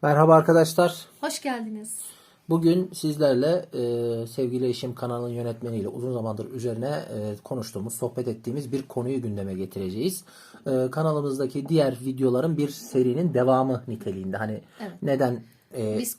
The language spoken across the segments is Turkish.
Merhaba arkadaşlar. Hoş geldiniz. Bugün sizlerle sevgili eşim kanalın yönetmeniyle uzun zamandır üzerine konuştuğumuz, sohbet ettiğimiz bir konuyu gündeme getireceğiz. Kanalımızdaki diğer videoların bir serinin devamı niteliğinde. Hani Evet. neden Biz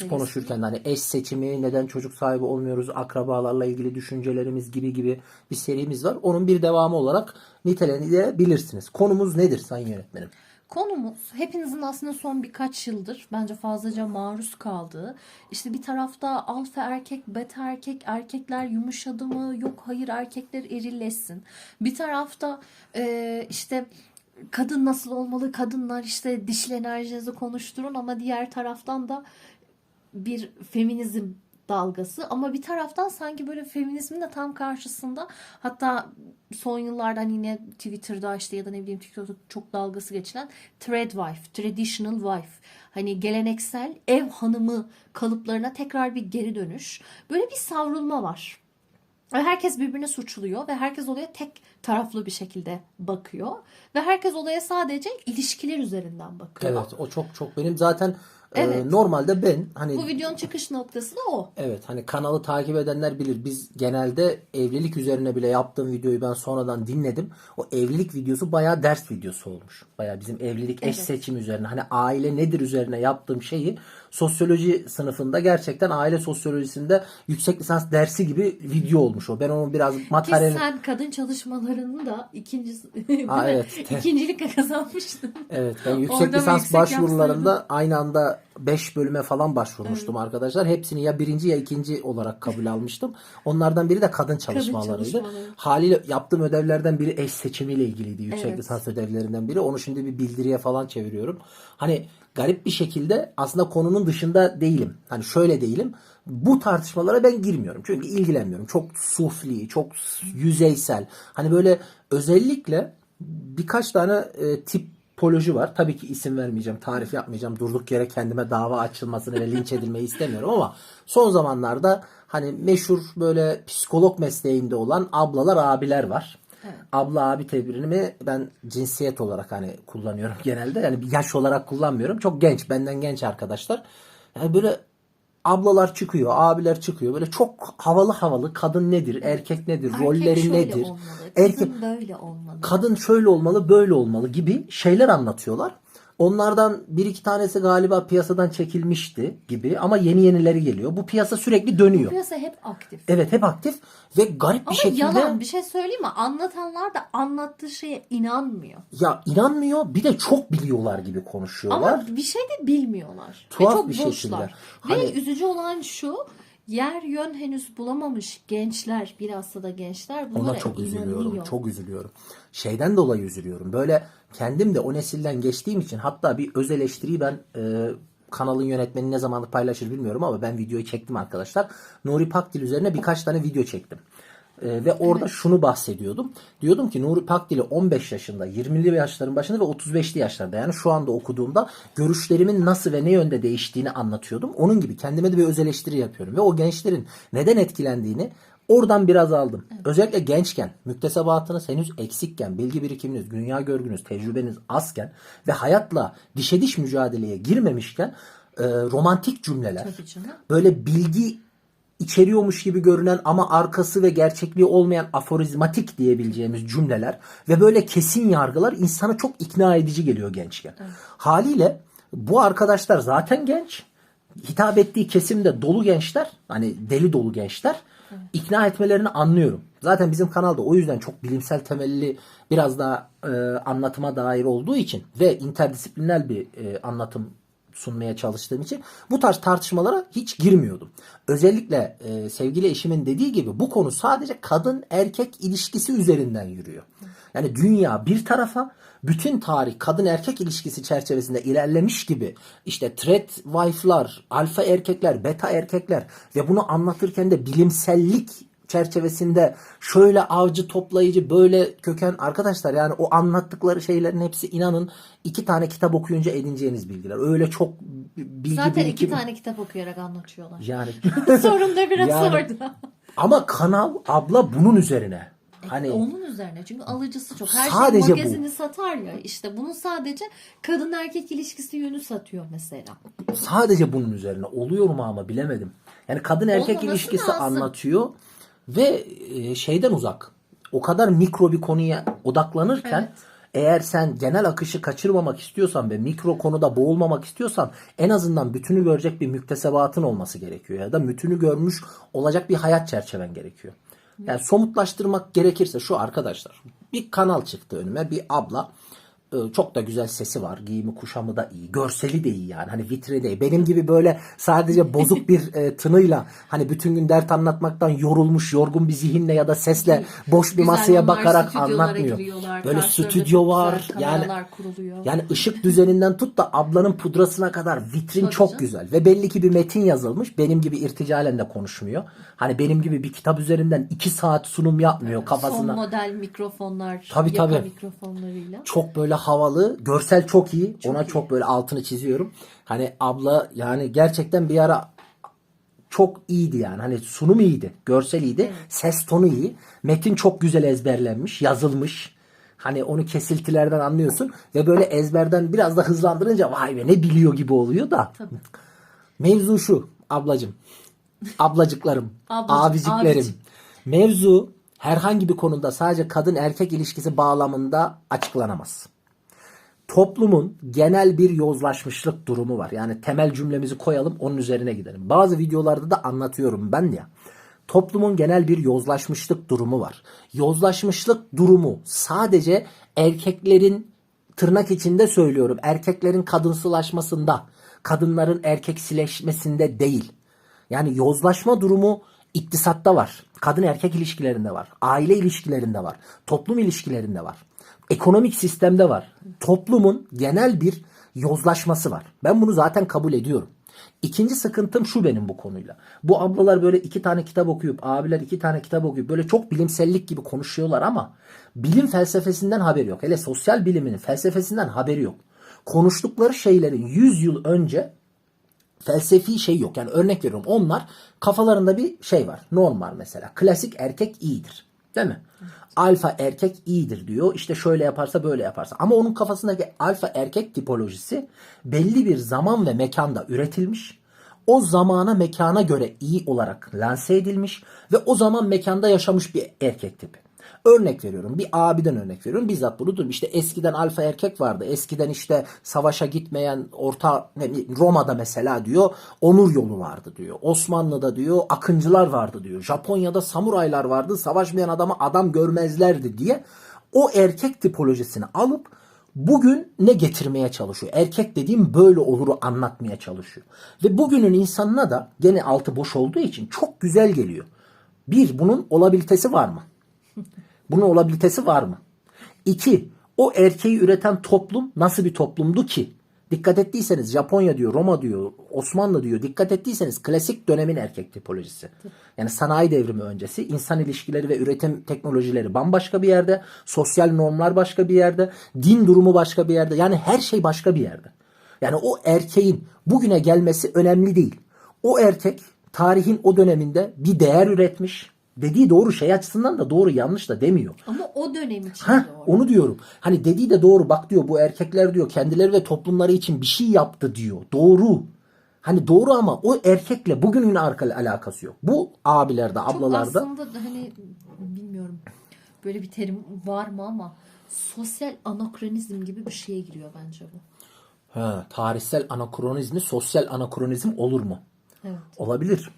konuşurken hani eş seçimi, neden çocuk sahibi olmuyoruz, akrabalarla ilgili düşüncelerimiz gibi bir serimiz var. Onun bir devamı olarak niteleyebilirsiniz. Konumuz nedir sayın yönetmenim? Konumuz hepinizin aslında son birkaç yıldır bence fazlaca maruz kaldığı. İşte bir tarafta alfa erkek, beta erkek, erkekler yumuşadı mı? Yok hayır erkekler erilleşsin. Bir tarafta işte kadın nasıl olmalı? Kadınlar işte dişil enerjinizi konuşturun ama diğer taraftan da bir feminizm dalgası ama bir taraftan sanki böyle feminizmin de tam karşısında, hatta son yıllardan yine Twitter'da işte ya da ne bileyim TikTok'ta çok dalgası geçilen thread wife, traditional wife, hani geleneksel ev hanımı kalıplarına tekrar bir geri dönüş, böyle bir savrulma var. Ve herkes birbirine suçluyor ve herkes olaya tek taraflı bir şekilde bakıyor ve herkes olaya sadece ilişkiler üzerinden bakıyor. Evet, o çok benim zaten Evet. normalde ben hani Bu videonun çıkış noktası da o. evet hani kanalı takip edenler bilir. Biz genelde evlilik üzerine bile yaptığım videoyu ben sonradan dinledim. O evlilik videosu bayağı ders videosu olmuş. Bayağı bizim evlilik eş Evet. seçimi üzerine hani aile nedir üzerine yaptığım şeyi sosyoloji sınıfında gerçekten aile sosyolojisinde yüksek lisans dersi gibi video olmuş o. Ben onu biraz Ki materyal sen kadın çalışmalarını da evet. ikincilikle kazanmıştın. Evet, ben yüksek Orada mı lisans yüksek başvurularında yapsaydın? aynı anda 5 bölüme falan başvurmuştum Evet. arkadaşlar. Hepsini ya birinci ya ikinci olarak kabul almıştım. Onlardan biri de kadın çalışmalarıydı. çalışmaları. Haliyle yaptığım ödevlerden biri eş seçimiyle ilgiliydi. Yüksek Evet. lisans ödevlerinden biri. Onu şimdi bir bildiriye falan çeviriyorum. Hani garip bir şekilde aslında konunun dışında değilim. Hani şöyle değilim. Bu tartışmalara ben girmiyorum. Çünkü ilgilenmiyorum. Çok sufli, çok yüzeysel. Hani böyle özellikle birkaç tane tipoloji var. Tabii ki isim vermeyeceğim, tarif yapmayacağım. Durduk yere kendime dava açılmasını ve linç edilmeyi istemiyorum ama son zamanlarda hani meşhur böyle psikolog mesleğinde olan ablalar, abiler var. Evet. Abla abi tebirini ben cinsiyet olarak hani kullanıyorum genelde. Yani bir yaş olarak kullanmıyorum. Çok genç, benden genç arkadaşlar. Yani böyle ablalar çıkıyor, abiler çıkıyor. Böyle çok havalı havalı kadın nedir, Evet. erkek nedir, Erkek rolleri şöyle nedir? olmalı, Erkek kadın böyle olmalı. kadın şöyle olmalı, böyle olmalı gibi şeyler anlatıyorlar. Onlardan bir iki tanesi galiba piyasadan çekilmişti gibi ama yenileri geliyor. Bu piyasa sürekli Bu dönüyor. piyasa hep aktif. Evet, hep aktif ve garip bir Ama şekilde yalan bir şey söyleyeyim mi? Anlatanlar da anlattığı şeye inanmıyor. ya inanmıyor, bir de çok biliyorlar gibi konuşuyorlar. Ama bir şey de bilmiyorlar. Ve Tuhaf çok bir şekilde. boşlar. Hani Ve üzücü olan şu, yer yön henüz bulamamış gençler, bilhassa da gençler ona bunlara çok üzülüyorum. inanıyor. Çok üzülüyorum. Şeyden dolayı üzülüyorum. Böyle kendim de o nesilden geçtiğim için hatta bir öz eleştiriyi ben kanalın yönetmeni ne zamandır paylaşır bilmiyorum ama ben videoyu çektim arkadaşlar. Nuri Pakdil üzerine birkaç tane video çektim. Ve orada şunu bahsediyordum. Diyordum ki Nuri Pakdil'i 15 yaşında, 20'li yaşların başında ve 35'li yaşlarda yani şu anda okuduğumda görüşlerimin nasıl ve ne yönde değiştiğini anlatıyordum. Onun gibi kendime de bir öz eleştiri yapıyorum. Ve o gençlerin neden etkilendiğini oradan biraz aldım. Özellikle gençken, müktesebatınız henüz eksikken, bilgi birikiminiz, dünya görgünüz, tecrübeniz azken ve hayatla dişe diş mücadeleye girmemişken romantik cümleler, Tabii canım. böyle bilgi içeriyormuş gibi görünen ama arkası ve gerçekliği olmayan aforizmatik diyebileceğimiz cümleler ve böyle kesin yargılar insana çok ikna edici geliyor gençken. Evet. Haliyle bu arkadaşlar zaten genç. Hitap ettiği kesimde dolu gençler. Hani deli dolu gençler. Evet. İkna etmelerini anlıyorum. Zaten bizim kanalda o yüzden çok bilimsel temelli biraz daha anlatıma dair olduğu için ve interdisipliner bir anlatım sunmaya çalıştığım için bu tarz tartışmalara hiç girmiyordum. Özellikle sevgili eşimin dediği gibi bu konu sadece kadın erkek ilişkisi üzerinden yürüyor. Yani dünya bir tarafa, bütün tarih kadın erkek ilişkisi çerçevesinde ilerlemiş gibi işte thread wife'lar, alfa erkekler, beta erkekler ve bunu anlatırken de bilimsellik çerçevesinde şöyle avcı toplayıcı böyle köken arkadaşlar yani o anlattıkları şeylerin hepsi inanın 2 tane kitap okuyunca edineceğiniz bilgiler. Öyle çok bilgi Zaten birikim. 2 tane kitap okuyarak anlatıyorlar. Yani Sorun da biraz yani, orada. ama kanal abla bunun üzerine. Hani onun üzerine, çünkü alıcısı çok. Her sadece şey bu. magazini satar ya, işte bunun sadece kadın erkek ilişkisi yönü satıyor mesela. sadece bunun üzerine oluyor mu ama bilemedim. Yani kadın erkek Olmaması ilişkisi lazım. anlatıyor ve şeyden uzak. O kadar mikro bir konuya odaklanırken Evet. eğer sen genel akışı kaçırmamak istiyorsan ve mikro konuda boğulmamak istiyorsan en azından bütünü görecek bir müktesebatın olması gerekiyor. Ya da bütünü görmüş olacak bir hayat çerçeven gerekiyor. Yani somutlaştırmak gerekirse şu arkadaşlar. Bir kanal çıktı önüme, bir abla. Çok da güzel sesi var. Giyimi kuşamı da iyi. Görseli de iyi yani. Hani vitri de iyi. Benim gibi böyle sadece bozuk bir tınıyla hani bütün gün dert anlatmaktan yorulmuş, yorgun bir zihinle ya da sesle boş bir Güzel, masaya onlar bakarak stüdyolara anlatmıyor. giriyorlar. Böyle Karşılarında stüdyo çok var. güzel Yani kameralar kuruluyor. yani ışık düzeninden tut da ablanın pudrasına kadar vitrin Tabii çok canım. güzel. Ve belli ki bir metin yazılmış. Benim gibi irticalen de konuşmuyor. Hani benim gibi bir kitap üzerinden 2 saat sunum yapmıyor Son kafasına. model mikrofonlar, Tabii, yaka tabii. mikrofonlarıyla. Çok böyle havalı. Görsel çok iyi. Ona iyi. çok böyle altını çiziyorum. Hani abla yani gerçekten bir ara çok iyiydi yani. Hani sunum iyiydi. Görsel iyiydi. Evet. Ses tonu iyi. Metin çok güzel ezberlenmiş. Yazılmış. Hani onu kesiltilerden anlıyorsun. Ve böyle ezberden biraz da hızlandırınca vay be ne biliyor gibi oluyor da. Tabii. Mevzu şu ablacım. Ablacıklarım. Ablacım, abiciklerim. abicim. Mevzu herhangi bir konuda sadece kadın erkek ilişkisi bağlamında açıklanamaz. Toplumun genel bir yozlaşmışlık durumu var. Yani temel cümlemizi koyalım onun üzerine gidelim. Bazı videolarda da anlatıyorum ben ya. Toplumun genel bir yozlaşmışlık durumu var. Yozlaşmışlık durumu sadece erkeklerin tırnak içinde söylüyorum. Erkeklerin kadınsılaşmasında, kadınların erkeksileşmesinde değil. Yani yozlaşma durumu iktisatta var. Kadın erkek ilişkilerinde var. Aile ilişkilerinde var. Toplum ilişkilerinde var. Ekonomik sistemde var. Toplumun genel bir yozlaşması var. Ben bunu zaten kabul ediyorum. İkinci sıkıntım şu benim bu konuyla. Bu ablalar böyle 2 tane kitap okuyup, abiler 2 tane kitap okuyup böyle çok bilimsellik gibi konuşuyorlar ama bilim felsefesinden haberi yok. Hele sosyal biliminin felsefesinden haberi yok. Konuştukları şeylerin 100 yıl önce felsefi şey yok. Yani örnek veriyorum. Onlar kafalarında bir şey var. Norm var mesela. Klasik erkek iyidir. Değil mi? Evet. Alfa erkek iyidir diyor. İşte şöyle yaparsa böyle yaparsa. Ama onun kafasındaki alfa erkek tipolojisi belli bir zaman ve mekanda üretilmiş. O zamana mekana göre iyi olarak lanse edilmiş ve o zaman mekanda yaşamış bir erkek tipi. Örnek veriyorum. Bir abiden örnek veriyorum. Bizzat bunu duydum. İşte eskiden alfa erkek vardı. Eskiden işte savaşa gitmeyen Roma'da mesela diyor onur yolu vardı diyor. Osmanlı'da diyor akıncılar vardı diyor. Japonya'da samuraylar vardı. Savaşmayan adama adam görmezlerdi diye o erkek tipolojisini alıp bugün ne getirmeye çalışıyor? Erkek dediğim böyle oluru anlatmaya çalışıyor. Ve bugünün insanına da gene altı boş olduğu için çok güzel geliyor. Bir, bunun olabilitesi var mı? Bunun olabilitesi var mı? 2. O erkeği üreten toplum nasıl bir toplumdu ki? Dikkat ettiyseniz Japonya diyor, Roma diyor, Osmanlı diyor. Dikkat ettiyseniz klasik dönemin erkek tipolojisi. Yani sanayi devrimi öncesi insan ilişkileri ve üretim teknolojileri bambaşka bir yerde. Sosyal normlar başka bir yerde. Din durumu başka bir yerde. Yani her şey başka bir yerde. Yani o erkeğin bugüne gelmesi önemli değil. O erkek tarihin o döneminde bir değer üretmiş. Dediği doğru şey açısından da doğru yanlış da demiyor. Ama o dönem için Heh, doğru. onu diyorum. Hani dediği de doğru. Bak diyor bu erkekler diyor kendileri ve toplumları için bir şey yaptı diyor. Doğru. Hani doğru ama o erkekle bugünün alakası yok. Bu abilerde, ablalarda. Çok aslında hani bilmiyorum böyle bir terim var mı ama sosyal anakronizm gibi bir şeye giriyor bence bu. Tarihsel anakronizmi sosyal anakronizm olur mu? Evet. Olabilir.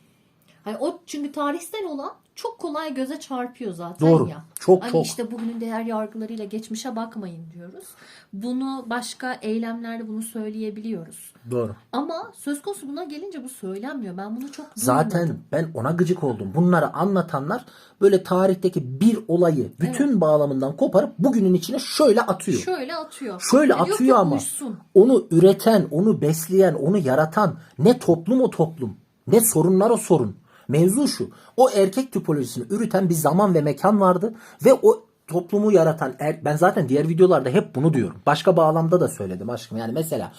Hani o çünkü tarihsel olan çok kolay göze çarpıyor zaten Doğru. ya. Çok hani çok. işte bugünün değer yargılarıyla geçmişe bakmayın diyoruz. Bunu başka eylemlerde bunu söyleyebiliyoruz. Doğru. Ama söz konusu buna gelince bu söylenmiyor. Ben bunu çok Zaten duymadım. ben ona gıcık oldum. Bunları anlatanlar böyle tarihteki bir olayı bütün bağlamından koparıp bugünün içine şöyle atıyor. Şöyle atıyor. Şöyle Diyor ki atıyor ama uysun. onu üreten, onu besleyen, onu yaratan ne toplum o toplum, ne sorunlar o sorun. Mevzu şu. O erkek tipolojisini üreten bir zaman ve mekan vardı ve o toplumu yaratan ben zaten diğer videolarda hep bunu diyorum. Başka bağlamda da söyledim aşkım. Yani mesela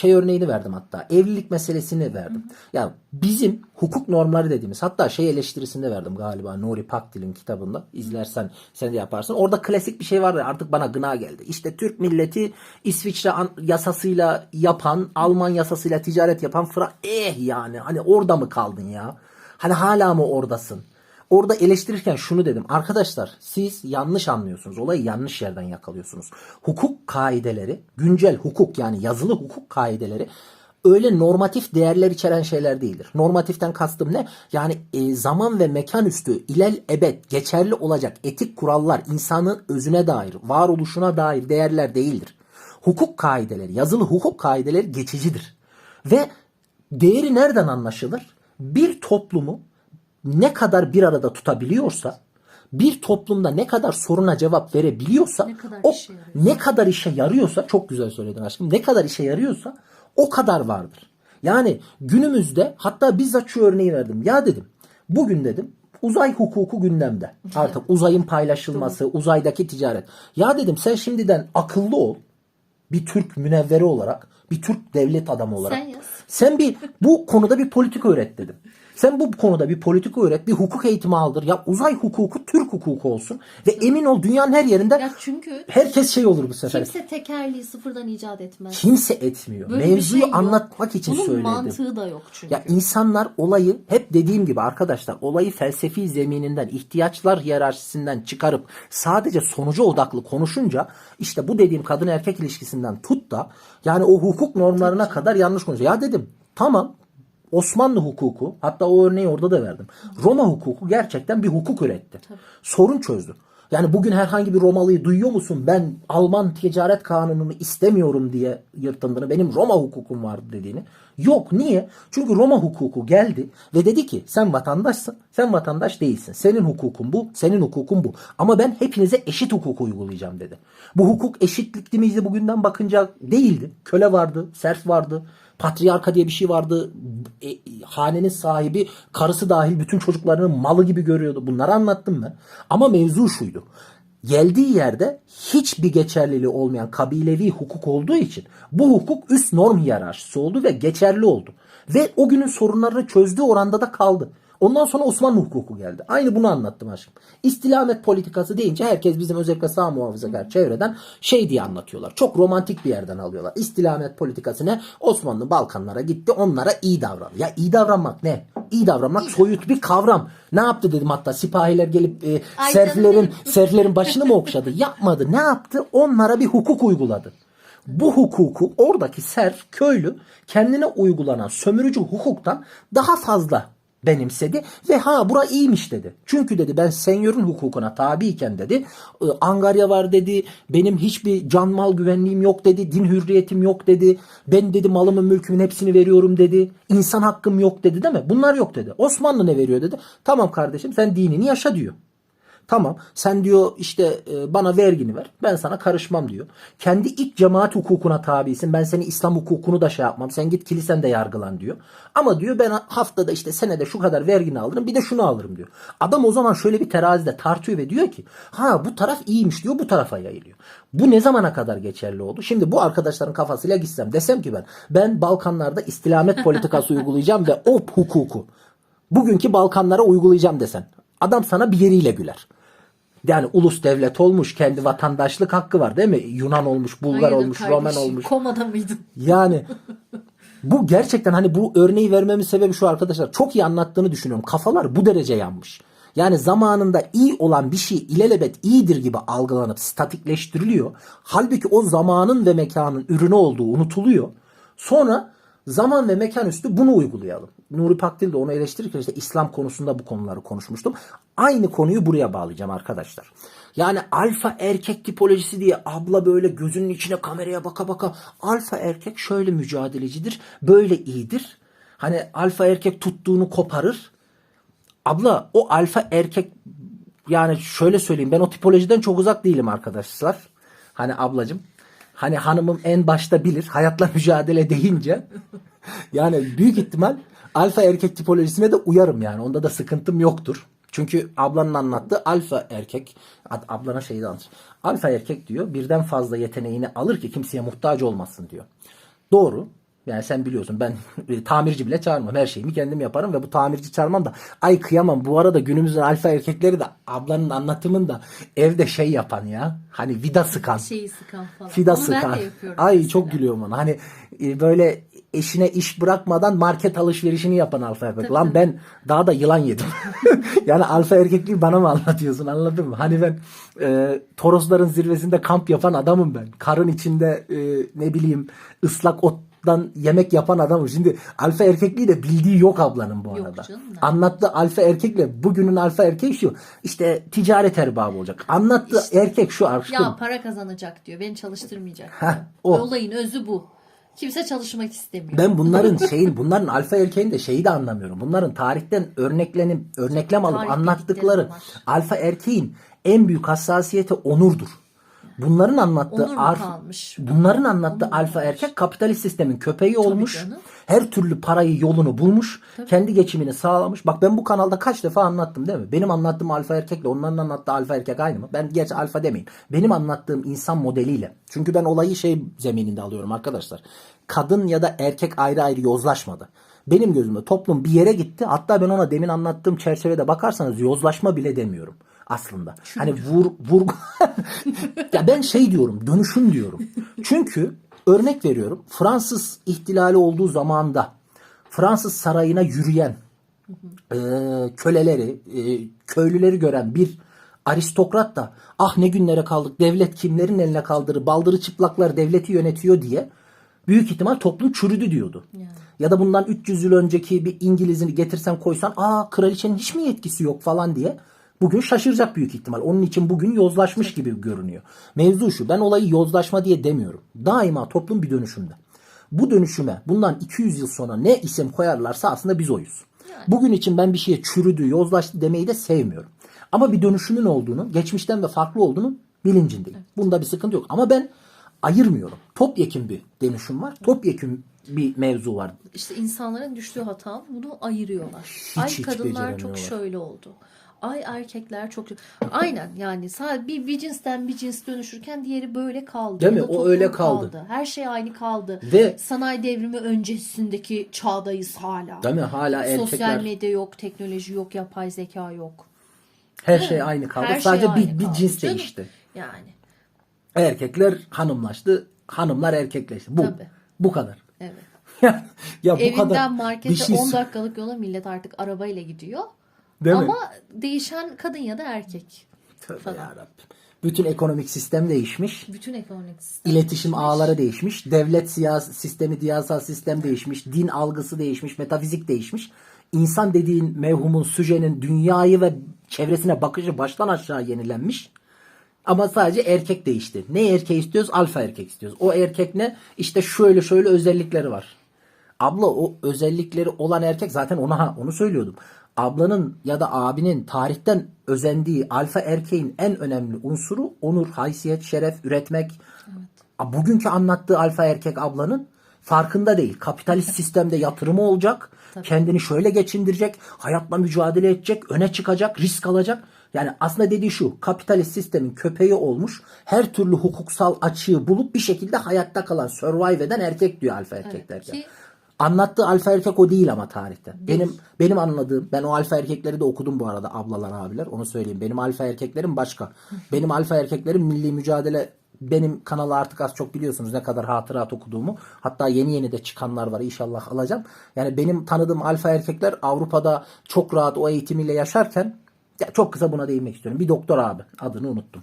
örneğini verdim hatta. Evlilik meselesini verdim. Ya bizim hukuk normları dediğimiz, hatta eleştirisinde verdim galiba Nuri Pakdil'in kitabında. İzlersen sen de yaparsın. Orada klasik bir şey var ya, artık bana gına geldi. İşte Türk milleti İsviçre yasasıyla yapan, Alman yasasıyla ticaret yapan yani hani orada mı kaldın ya? Hani hala mı oradasın? Orada eleştirirken şunu dedim. Arkadaşlar siz yanlış anlıyorsunuz. Olayı yanlış yerden yakalıyorsunuz. Hukuk kaideleri, güncel hukuk yani yazılı hukuk kaideleri öyle normatif değerler içeren şeyler değildir. Normatiften kastım ne? Yani zaman ve mekan üstü ilelebet geçerli olacak etik kurallar, insanın özüne dair, varoluşuna dair değerler değildir. Hukuk kaideleri, yazılı hukuk kaideleri geçicidir. Ve değeri nereden anlaşılır? Bir toplumu ne kadar bir arada tutabiliyorsa, bir toplumda ne kadar soruna cevap verebiliyorsa, ne kadar işe yarıyorsa, çok güzel söyledin aşkım, ne kadar işe yarıyorsa o kadar vardır. Yani günümüzde, hatta bizzat şu örneği verdim. Ya dedim, bugün dedim uzay hukuku gündemde. Artık uzayın paylaşılması, uzaydaki ticaret. Ya dedim sen şimdiden akıllı ol. Bir Türk münevveri olarak, bir Türk devlet adamı olarak. Sen bu konuda bir politika öğret dedim. Sen bu konuda bir politika öğret, bir hukuk eğitimi aldır. Ya uzay hukuku Türk hukuku olsun ve emin ol dünyanın her yerinde ya çünkü herkes olur bu sefer. Kimse tekerleği sıfırdan icat etmez. Kimse etmiyor. Böyle Mevzuyu anlatmak için Bunun söyledim. Bunun mantığı da yok çünkü. Ya insanlar olayı, hep dediğim gibi arkadaşlar, olayı felsefi zemininden, ihtiyaçlar hiyerarşisinden çıkarıp sadece sonuca odaklı konuşunca işte bu dediğim kadın erkek ilişkisinden tut da yani o hukuk normlarına kadar yanlış konuşuyor. Ya dedim tamam, Osmanlı hukuku, hatta o örneği orada da verdim. Roma hukuku gerçekten bir hukuk üretti. Tabii. Sorun çözdü. Yani bugün herhangi bir Romalıyı duyuyor musun? Ben Alman ticaret kanununu istemiyorum diye yırtındığını, benim Roma hukukum vardı dediğini. Yok. Niye? Çünkü Roma hukuku geldi ve dedi ki sen vatandaşsın, sen vatandaş değilsin. Senin hukukun bu, senin hukukun bu. Ama ben hepinize eşit hukuk uygulayacağım dedi. Bu hukuk eşitlikli miydi bugünden bakınca? Değildi. Köle vardı, serf vardı. Patriarka diye bir şey vardı. Hanenin sahibi karısı dahil bütün çocuklarının malı gibi görüyordu. Bunları anlattım ben. Ama mevzu şuydu. Geldiği yerde hiçbir geçerliliği olmayan kabilevi hukuk olduğu için bu hukuk üst norm hiyerarşisi oldu ve geçerli oldu. Ve o günün sorunlarını çözdüğü oranda da kaldı. Ondan sonra Osmanlı hukuku geldi. Aynı bunu anlattım aşkım. İstilamet politikası deyince herkes bizim özellikle sağ muhafazakar çevreden diye anlatıyorlar. Çok romantik bir yerden alıyorlar. İstilamet politikası ne? Osmanlı Balkanlara gitti, onlara iyi davran. Ya iyi davranmak ne? İyi davranmak soyut bir kavram. Ne yaptı dedim, hatta sipahiler gelip serflerin başını mı okşadı? Yapmadı. Ne yaptı? Onlara bir hukuk uyguladı. Bu hukuku oradaki serf, köylü kendine uygulanan sömürücü hukuktan daha fazla benimsedi ve bura iyiymiş dedi. Çünkü dedi ben senyörün hukukuna tabiyken dedi, angarya var dedi, benim hiçbir can mal güvenliğim yok dedi, din hürriyetim yok dedi, ben dedi malımın mülkümün hepsini veriyorum dedi, insan hakkım yok dedi, değil mi? Bunlar yok dedi. Osmanlı ne veriyor dedi? Tamam kardeşim sen dinini yaşa diyor. Tamam sen diyor işte bana vergini ver, ben sana karışmam diyor. Kendi iç cemaat hukukuna tabisin, ben seni İslam hukukunu da yapmam, sen git kilisende yargılan diyor. Ama diyor ben haftada işte senede şu kadar vergini alırım, bir de şunu alırım diyor. Adam o zaman şöyle bir terazide tartıyor ve diyor ki bu taraf iyiymiş diyor, bu tarafa yayılıyor. Bu ne zamana kadar geçerli oldu? Şimdi bu arkadaşların kafasıyla gitsem desem ki ben Balkanlarda istilamet politikası uygulayacağım ve o hukuku bugünkü Balkanlara uygulayacağım desen, adam sana bir yeriyle güler. Yani ulus devlet olmuş, kendi vatandaşlık hakkı var değil mi? Yunan olmuş, Bulgar olmuş, Roman olmuş. Komada mıydın? Yani bu gerçekten hani bu örneği vermemin sebebi şu arkadaşlar. Çok iyi anlattığını düşünüyorum. Kafalar bu derece yanmış. Yani zamanında iyi olan bir şey ilelebet iyidir gibi algılanıp statikleştiriliyor. Halbuki o zamanın ve mekanın ürünü olduğu unutuluyor. Sonra zaman ve mekan üstü bunu uygulayalım. Nuri Pakdil de onu eleştirirken işte İslam konusunda bu konuları konuşmuştum. Aynı konuyu buraya bağlayacağım arkadaşlar. Yani alfa erkek tipolojisi diye abla böyle gözünün içine kameraya baka baka alfa erkek şöyle mücadelecidir, böyle iyidir. Hani alfa erkek tuttuğunu koparır. Abla o alfa erkek, yani şöyle söyleyeyim, ben o tipolojiden çok uzak değilim arkadaşlar. Hani ablacığım, hani hanımım en başta bilir hayatla mücadele deyince yani büyük ihtimal alfa erkek tipolojisine de uyarım yani, onda da sıkıntım yoktur. Çünkü ablanın anlattığı alfa erkek, ablana şeyi de anlatır. Alfa erkek diyor birden fazla yeteneğini alır ki kimseye muhtaç olmasın diyor. Doğru. Yani sen biliyorsun ben tamirci bile çağırmam. Her şeyimi kendim yaparım ve bu tamirci çağırmam da ay kıyamam. Bu arada günümüzün alfa erkekleri de ablanın anlatımında evde şey yapan ya. Hani vida sıkan. Şeyi sıkan falan. Vida Onu sıkan. ben de yapıyorum Ay mesela. çok gülüyorum ona. Hani böyle eşine iş bırakmadan market alışverişini yapan alfa erkek. Tabii, Lan tabii. ben daha da yılan yedim. Yani alfa erkekliği bana mı anlatıyorsun, anladın mı? Hani ben Torosların zirvesinde kamp yapan adamım ben. Karın içinde ne bileyim ıslak ottan yemek yapan adamım. Şimdi alfa erkekliği de bildiği yok ablanın bu Yok arada. canım, nerede? Anlattığı alfa erkekle bugünün alfa erkeği şu. İşte ticaret erbabı olacak. Anlattığı erkek şu aşkım. Ya para kazanacak diyor. Beni çalıştırmayacak Heh, diyor. o. Olayın özü bu. Kimse çalışmak istemiyor. Ben bunların alfa erkeğin de şeyi de anlamıyorum. Bunların tarihten örneklem alıp Tarihte anlattıkları gittikleri alfa erkeğin en büyük hassasiyeti onurdur. Bunların anlattığı Onur mu kalmış? bunların anlattığı Onur mu alfa kalmış? erkek kapitalist sistemin köpeği olmuş. canım. Her türlü parayı yolunu bulmuş. Kendi geçimini sağlamış. Bak ben bu kanalda kaç defa anlattım değil mi? Benim anlattığım alfa erkekle onların anlattığı alfa erkek aynı mı? Ben geç alfa demeyin. Benim anlattığım insan modeliyle. Çünkü ben olayı şey zemininde alıyorum arkadaşlar. Kadın ya da erkek ayrı ayrı yozlaşmadı. Benim gözümde toplum bir yere gitti. Hatta ben ona demin anlattığım çerçevede bakarsanız yozlaşma bile demiyorum aslında. Hani vurgu ya ben şey diyorum, dönüşüm diyorum. Çünkü örnek veriyorum. Fransız ihtilali olduğu zamanda Fransız sarayına yürüyen köleleri, köylüleri gören bir aristokrat da ah ne günlere kaldık, devlet kimlerin eline kaldırır, baldırı çıplaklar devleti yönetiyor diye büyük ihtimal toplum çürüdü diyordu. Yani. Ya da bundan 300 yıl önceki bir İngiliz'ini getirsen koysan aa kraliçenin hiç mi yetkisi yok falan diye bugün şaşıracak büyük ihtimal. Onun için bugün yozlaşmış gibi görünüyor. Mevzu şu, ben olayı yozlaşma diye demiyorum. Daima toplum bir dönüşümde. Bu dönüşüme bundan 200 yıl sonra ne isim koyarlarsa aslında biz oyuz. Bugün için ben bir şeye çürüdü, yozlaştı demeyi de sevmiyorum. Ama bir dönüşümün olduğunu, geçmişten ve farklı olduğunu bilincindeyim. Bunda bir sıkıntı yok. Ama ben ayırmıyorum. Topyekün bir dönüşüm var. Topyekün bir mevzu var. İşte insanların düştüğü hata bunu ayırıyorlar. Hiç Kadınlar çok beceremiyorlar. şöyle oldu. Ay erkekler çok aynen yani sadece bir cinsten bir cins dönüşürken diğeri böyle kaldı. Değil Ya mi? da O toplum öyle kaldı. Her şey aynı kaldı. Ve- sanayi devrimi öncesindeki çağdayız hala. Değil mi? Hala Sosyal erkekler medya yok, teknoloji yok, yapay zeka yok. her şey aynı kaldı. Her şey Sadece aynı bir kaldı cins canım. değişti. Yani Erkekler hanımlaştı, hanımlar erkekleşti. Bu. Tabii. Bu kadar. evet. Ya bu Evinden kadar markete bir şey 10 dakikalık yola millet artık arabayla gidiyor. Değil mi? Ama değişen kadın ya da erkek. Tövbe falan. yarabbim. Bütün ekonomik sistem değişmiş. Bütün ekonomik sistem İletişim değişmiş. ağları değişmiş. Devlet sistemi, siyasal sistem değişmiş. Din algısı değişmiş. Metafizik değişmiş. İnsan dediğin mevhumun, süjenin dünyayı ve çevresine bakışı baştan aşağı yenilenmiş. Ama sadece erkek değişti. Ne erkeği istiyoruz? Alfa erkek istiyoruz. O erkek ne? İşte şöyle şöyle özellikleri var. Abla o özellikleri olan erkek zaten onu söylüyordum. Ablanın ya da abinin tarihten özendiği alfa erkeğin en önemli unsuru onur, haysiyet, şeref, üretmek. Evet. Bugünkü anlattığı alfa erkek ablanın farkında değil. Kapitalist sistemde yatırımı olacak. Kendini şöyle geçindirecek. Hayatla mücadele edecek. Öne çıkacak. Risk alacak. Yani aslında dediği şu. Kapitalist sistemin köpeği olmuş. Her türlü hukuksal açığı bulup bir şekilde hayatta kalan, survive eden erkek diyor alfa erkek derken. Ki Anlattığı alfa erkek o değil ama tarihte. Benim anladığım, ben o alfa erkekleri de okudum bu arada ablalar abiler, onu söyleyeyim. Benim alfa erkeklerim başka. Benim alfa erkeklerim milli mücadele, benim kanalı artık az çok biliyorsunuz ne kadar hatırat okuduğumu. Hatta yeni de çıkanlar var, inşallah alacağım. Yani benim tanıdığım alfa erkekler Avrupa'da çok rahat o eğitimiyle yaşarken, ya çok kısa buna değinmek istiyorum. Bir doktor abi, adını unuttum.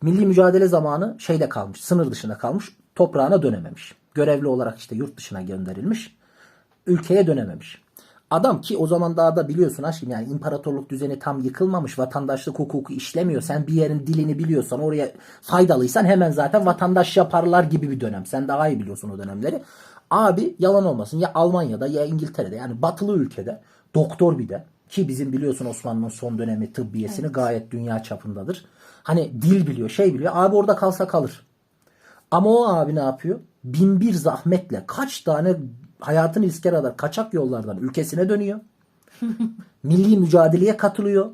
Milli mücadele zamanı şeyde kalmış, sınır dışında kalmış, toprağına dönememiş. Görevli olarak işte yurt dışına gönderilmiş. Ülkeye dönememiş. Adam ki o zaman daha da biliyorsun aşkım, yani imparatorluk düzeni tam yıkılmamış. Vatandaşlık hukuku işlemiyor. Sen bir yerin dilini biliyorsan, oraya faydalıysan hemen zaten vatandaş yaparlar gibi bir dönem. Sen daha iyi biliyorsun o dönemleri. Abi yalan olmasın, ya Almanya'da ya İngiltere'de, yani batılı ülkede doktor bir de, ki bizim biliyorsun Osmanlı'nın son dönemi tıbbiyesini gayet dünya çapındadır. Hani dil biliyor, şey biliyor. Abi orada kalsa kalır. Ama o abi ne yapıyor? Binbir zahmetle kaç tane hayatın riske kadar kaçak yollardan ülkesine dönüyor. Milli mücadeleye katılıyor.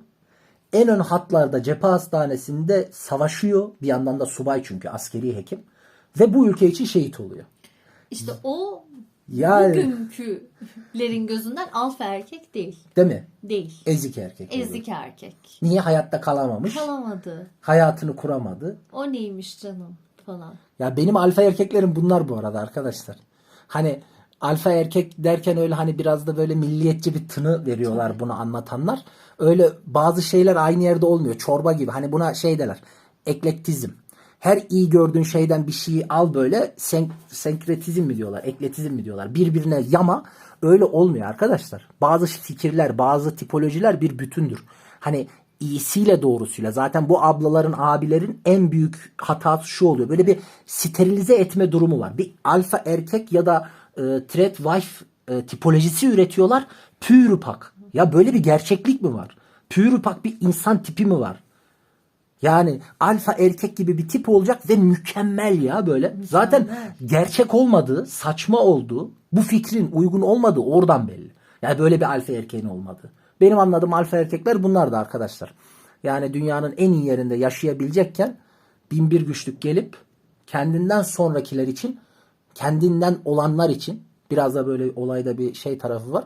En ön hatlarda cephe hastanesinde savaşıyor. Bir yandan da subay, çünkü askeri hekim. Ve bu ülke için şehit oluyor. İşte o Yani, bugünkülerin gözünden alfa erkek değil. değil mi? Değil. Ezik erkek oluyor. Ezik erkek. Niye hayatta kalamamış? Kalamadı. Hayatını kuramadı. O neymiş canım falan. Ya benim alfa erkeklerim bunlar bu arada arkadaşlar. Hani alfa erkek derken öyle hani biraz da böyle milliyetçi bir tını veriyorlar bunu anlatanlar. Öyle bazı şeyler aynı yerde olmuyor. Çorba gibi. Hani buna şey derler. Eklektizm. Her iyi gördüğün şeyden bir şeyi al böyle, senkretizm mi diyorlar, ekletizm mi diyorlar. Birbirine yama. Öyle olmuyor arkadaşlar. Bazı fikirler, bazı tipolojiler bir bütündür. Hani iyisiyle doğrusuyla. Zaten bu ablaların, abilerin en büyük hatası şu oluyor. Böyle bir sterilize etme durumu var. Bir alfa erkek ya da threat wife tipolojisi üretiyorlar. Pürüpak. Ya böyle bir gerçeklik mi var? Pürüpak bir insan tipi mi var? Yani alfa erkek gibi bir tip olacak ve mükemmel ya böyle. Zaten gerçek olmadığı, saçma olduğu, bu fikrin uygun olmadığı oradan belli. Yani böyle bir alfa erkeğin olmadığı. Benim anladığım alfa erkekler bunlar da arkadaşlar. Yani dünyanın en iyi yerinde yaşayabilecekken bin bir güçlük gelip kendinden sonrakiler için, kendinden olanlar için, biraz da böyle olayda bir şey tarafı var.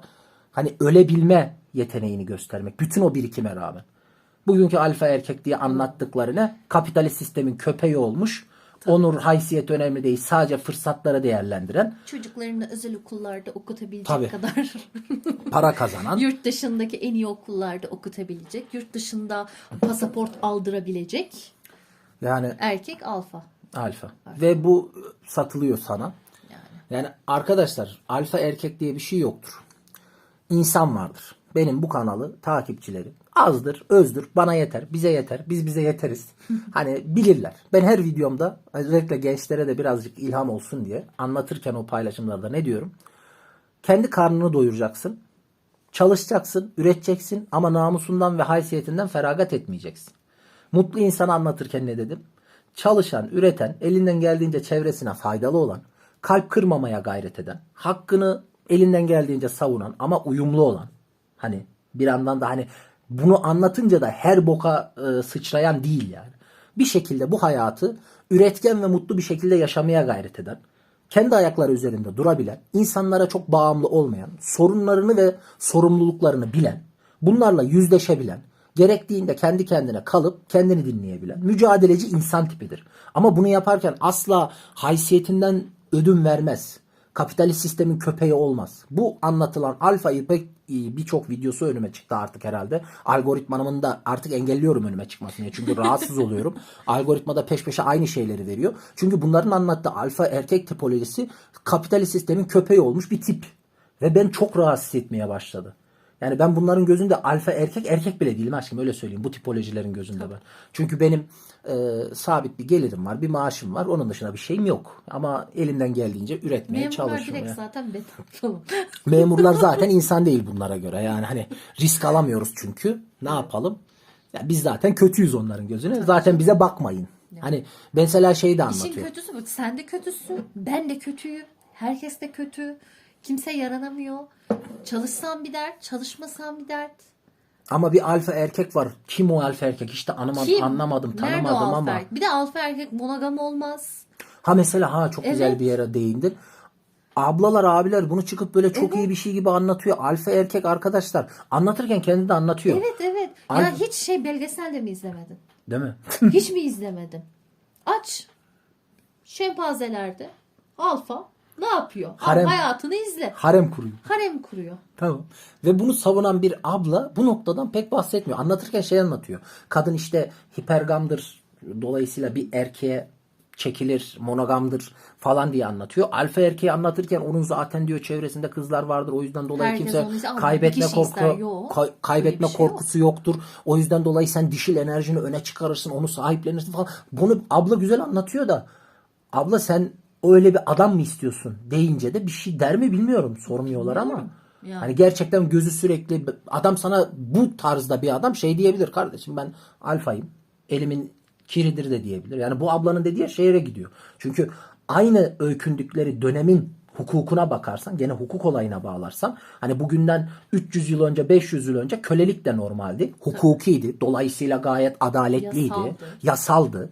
Hani ölebilme yeteneğini göstermek. Bütün o birikime rağmen. Bugünkü alfa erkek diye anlattıklarını kapitalist sistemin köpeği olmuş. Onur, haysiyet önemli değil. Sadece fırsatları değerlendiren. Çocuklarını özel okullarda okutabilecek Tabii. kadar Para kazanan. yurt dışındaki en iyi okullarda okutabilecek, yurt dışında pasaport aldırabilecek Yani erkek alfa. alfa. Ve bu satılıyor sana. Yani. Yani arkadaşlar, alfa erkek diye bir şey yoktur. İnsan vardır. Benim bu kanalı takipçileri azdır, özdür, bana yeter, bize yeter, biz bize yeteriz. Hani bilirler. Ben her videomda özellikle gençlere de birazcık ilham olsun diye anlatırken o paylaşımlarda ne diyorum? Kendi karnını doyuracaksın. Çalışacaksın, üreteceksin ama namusundan ve haysiyetinden feragat etmeyeceksin. Mutlu insanı anlatırken ne dedim? Çalışan, üreten, elinden geldiğince çevresine faydalı olan, kalp kırmamaya gayret eden, hakkını elinden geldiğince savunan ama uyumlu olan. Hani bir yandan da hani bunu anlatınca da her boka sıçrayan değil yani. Bir şekilde bu hayatı üretken ve mutlu bir şekilde yaşamaya gayret eden, kendi ayakları üzerinde durabilen, insanlara çok bağımlı olmayan, sorunlarını ve sorumluluklarını bilen, bunlarla yüzleşebilen, gerektiğinde kendi kendine kalıp kendini dinleyebilen, mücadeleci insan tipidir. Ama bunu yaparken asla haysiyetinden ödün vermez. Kapitalist sistemin köpeği olmaz. Bu anlatılan alfa ipek birçok videosu önüme çıktı artık herhalde. Algoritmanımın da artık engelliyorum önüme çıkmasını. Çünkü rahatsız oluyorum. Algoritmada peş peşe aynı şeyleri veriyor. Çünkü bunların anlattığı alfa erkek tipolojisi kapitalist sistemin köpeği olmuş bir tip. Ve ben çok rahatsız etmeye başladı. Yani ben bunların gözünde alfa erkek bile değilim aşkım, öyle söyleyeyim, bu tipolojilerin gözünde ben. Çünkü benim sabit bir gelirim var, bir maaşım var, onun dışında bir şeyim yok. Ama elimden geldiğince üretmeye Memurlar çalışıyorum. direkt Ya. zaten beta falan. Memurlar zaten insan değil bunlara göre, yani hani risk alamıyoruz çünkü ne yapalım? Ya biz zaten kötüyüz onların gözüne, zaten bize bakmayın. Hani mesela şey de İşin anlatıyor. kötüsü bu. Sen de kötüsün. Ben de kötüyüm. Herkes de kötü. Kimse yaranamıyor. Çalışsam bir dert, çalışmasam bir dert. Ama bir alfa erkek var. Kim o alfa erkek? İşte Kim? anlamadım, Nerede tanımadım o alfa ama. erkek? Bir de alfa erkek monogam olmaz. Ha mesela çok güzel Evet. bir yere değindin. Ablalar, abiler bunu çıkıp böyle çok iyi bir şey gibi anlatıyor. Alfa erkek arkadaşlar. Anlatırken kendi de anlatıyor. Evet evet. Ya hiç belgesel de mi izlemedin? Değil mi? Hiç mi izlemedin? Aç. Şempanzelerde alfa ne yapıyor? Harem. Hayatını izle. Harem kuruyor. Harem kuruyor. Tamam. Ve bunu savunan bir abla bu noktadan pek bahsetmiyor. Anlatırken şey anlatıyor. Kadın işte hipergamdır. Dolayısıyla bir erkeğe çekilir, monogamdır falan diye anlatıyor. Alfa erkeği anlatırken onun zaten diyor çevresinde kızlar vardır. O yüzden dolayı Herkes kimse onu ister. Ama kaybetme bir kişi ister. korku Yok. kaybetme Öyle bir şey korkusu yoktur. O yüzden dolayı sen dişil enerjini öne çıkarırsın, onu sahiplenirsin falan. Bunu abla güzel anlatıyor da abla sen öyle bir adam mı istiyorsun deyince de bir şey der mi bilmiyorum. Sormuyorlar ama. Yani. Hani gerçekten gözü sürekli adam sana bu tarzda bir adam şey diyebilir, kardeşim ben alfayım. Elimin kiridir de diyebilir. Yani bu ablanın dediği şehre gidiyor. Çünkü aynı öykündükleri dönemin hukukuna bakarsan, gene hukuk olayına bağlarsan, hani bugünden 300 yıl önce, 500 yıl önce kölelik de normaldi. Hukukiydi. Dolayısıyla gayet adaletliydi. Yasaldı.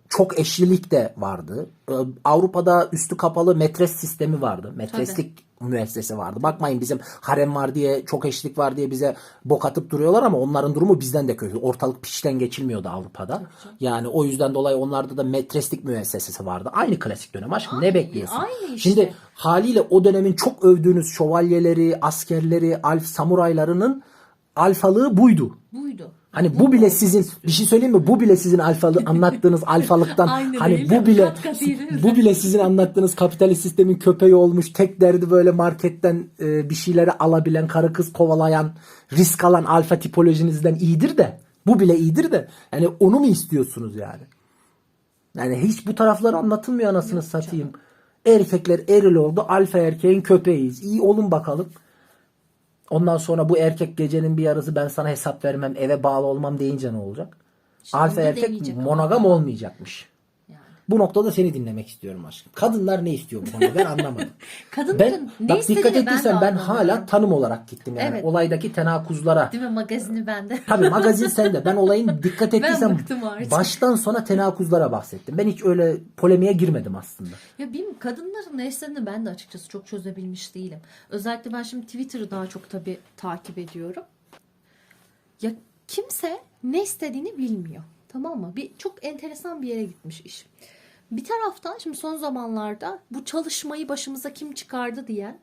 Çok eşlilik de vardı. Avrupa'da üstü kapalı metres sistemi vardı. Metreslik müessese vardı. Bakmayın bizim harem var diye, çok eşlik var diye bize bok atıp duruyorlar ama onların durumu bizden de kötü. Ortalık pişten geçilmiyordu Avrupa'da. Yani o yüzden dolayı onlarda da metreslik müessesesi vardı. Aynı klasik dönem aşkım. Ne bekliyorsun? Aynı işte. Şimdi haliyle o dönemin çok övdüğünüz şövalyeleri, askerleri, samuraylarının alfalığı buydu. Buydu. Hani bu bile sizin, bir şey söyleyeyim mi? Bu bile sizin anlattığınız alfalıktan, Aynen hani öyle. bu bile sizin anlattığınız kapitalist sistemin köpeği olmuş. Tek derdi böyle marketten bir şeyleri alabilen, karı kız kovalayan, risk alan alfa tipolojinizden iyidir de. Bu bile iyidir de. Yani onu mu istiyorsunuz yani? Yani hiç bu taraflar anlatılmıyor anasını satayım. Erkekler eril oldu. Alfa erkeğin köpeğiyiz. İyi olun bakalım. Ondan sonra bu erkek gecenin bir yarısı ben sana hesap vermem, eve bağlı olmam deyince ne olacak? İşte Alfa onu erkek deneyecek monogam ama. olmayacakmış. Yani. Bu noktada seni dinlemek istiyorum aşkım. Kadınlar ne istiyor bu konuda ben anlamadım. Kadınların ne bak istediğini dikkat ettiysen ben hala anlamıyorum. tanım olarak gittim yani. Evet. Olaydaki tenakuzlara. Değil mi? Magazini bende. Tabii magazin sende. Ben olayın dikkat ettiysen bıktım artık. baştan sona tenakuzlara bahsettim. Ben hiç öyle polemiğe girmedim aslında. Ya bilmiyorum, kadınların ne istediğini ben de açıkçası çok çözebilmiş değilim. Özellikle ben şimdi Twitter'ı daha çok tabii takip ediyorum. Ya kimse ne istediğini bilmiyor. Tamam mı? Çok enteresan bir yere gitmiş iş. Bir taraftan şimdi son zamanlarda bu çalışmayı başımıza kim çıkardı diyen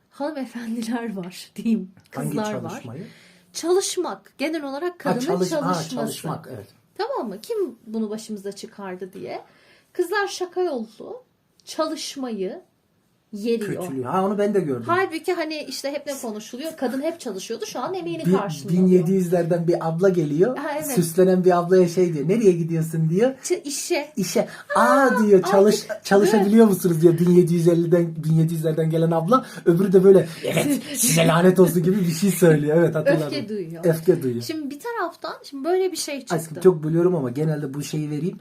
hanımefendiler var diyeyim. Kızlar Hangi var. çalışmayı? Çalışmak. Genel olarak kadının çalışması. Çalışmak evet. Tamam mı? Kim bunu başımıza çıkardı diye. Kızlar şaka yollu çalışmayı yeriyor. Kötülüğü. Ha onu ben de gördüm. Halbuki hani işte hep ne konuşuluyor? Kadın hep çalışıyordu. Şu an emeğini karşılıyor. 1700'lerden bir abla geliyor. Ha, evet. Süslenen bir ablaya şey diyor. Nereye gidiyorsun diyor. İşe. İşe. Diyor çalışabiliyor musunuz diyor 1750'den gelen abla. Öbürü de böyle evet size lanet olsun gibi bir şey söylüyor. Evet hatırladım. Öfke duyuyor. Öfke. Şimdi bir taraftan böyle bir şey çıktı. Aşkım çok bölüyorum ama genelde bu şeyi vereyim.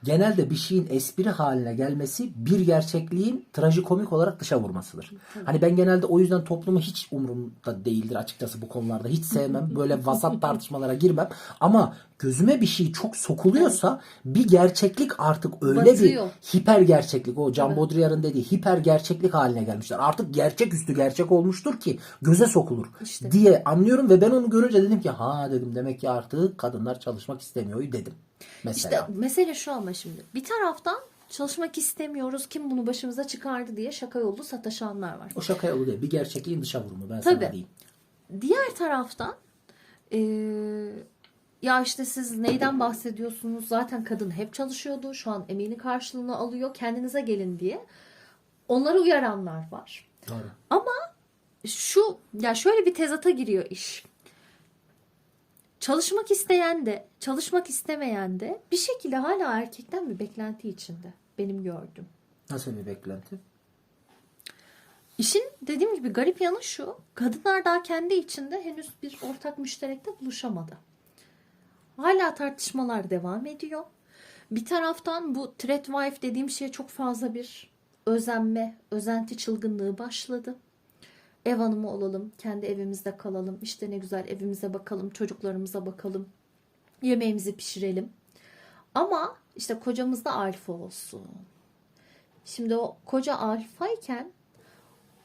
Genelde bir şeyin espri haline gelmesi bir gerçekliğin trajikomik olarak dışa vurmasıdır. Hani ben genelde o yüzden toplumu hiç umurumda değildir açıkçası bu konularda. Hiç sevmem. Böyle vasat tartışmalara girmem. Ama gözüme bir şey çok sokuluyorsa bir gerçeklik artık öyle Batıyor. bir hiper gerçeklik. O Can Baudrillard'ın dediği hiper gerçeklik haline gelmişler. Artık gerçek üstü gerçek olmuştur ki göze sokulur diye anlıyorum ve ben onu görünce dedim ki dedim demek ki artık kadınlar çalışmak istemiyor dedim. Mesela. İşte mesele şu ama şimdi. Bir taraftan çalışmak istemiyoruz. Kim bunu başımıza çıkardı diye şaka yollu sataşanlar var. O şaka yolu değil. Bir gerçekliğin dışa vurumu. Ben Tabii. sana diyeyim. Diğer taraftan ya işte siz neyden bahsediyorsunuz? Zaten kadın hep çalışıyordu. Şu an emeğinin karşılığını alıyor. Kendinize gelin diye. Onları uyaranlar var. Doğru. Ama şöyle bir tezata giriyor iş. Çalışmak isteyen de, çalışmak istemeyen de bir şekilde hala erkekten bir beklenti içinde. Benim gördüğüm. Nasıl bir beklenti? İşin dediğim gibi garip yanı şu. Kadınlar daha kendi içinde henüz bir ortak müşterekte buluşamadı. Hala tartışmalar devam ediyor. Bir taraftan bu threat wife dediğim şeye çok fazla bir özenme, özenti çılgınlığı başladı. Ev hanımı olalım, kendi evimizde kalalım, işte ne güzel evimize bakalım, çocuklarımıza bakalım, yemeğimizi pişirelim. Ama işte kocamız da alfa olsun. Şimdi o koca alfayken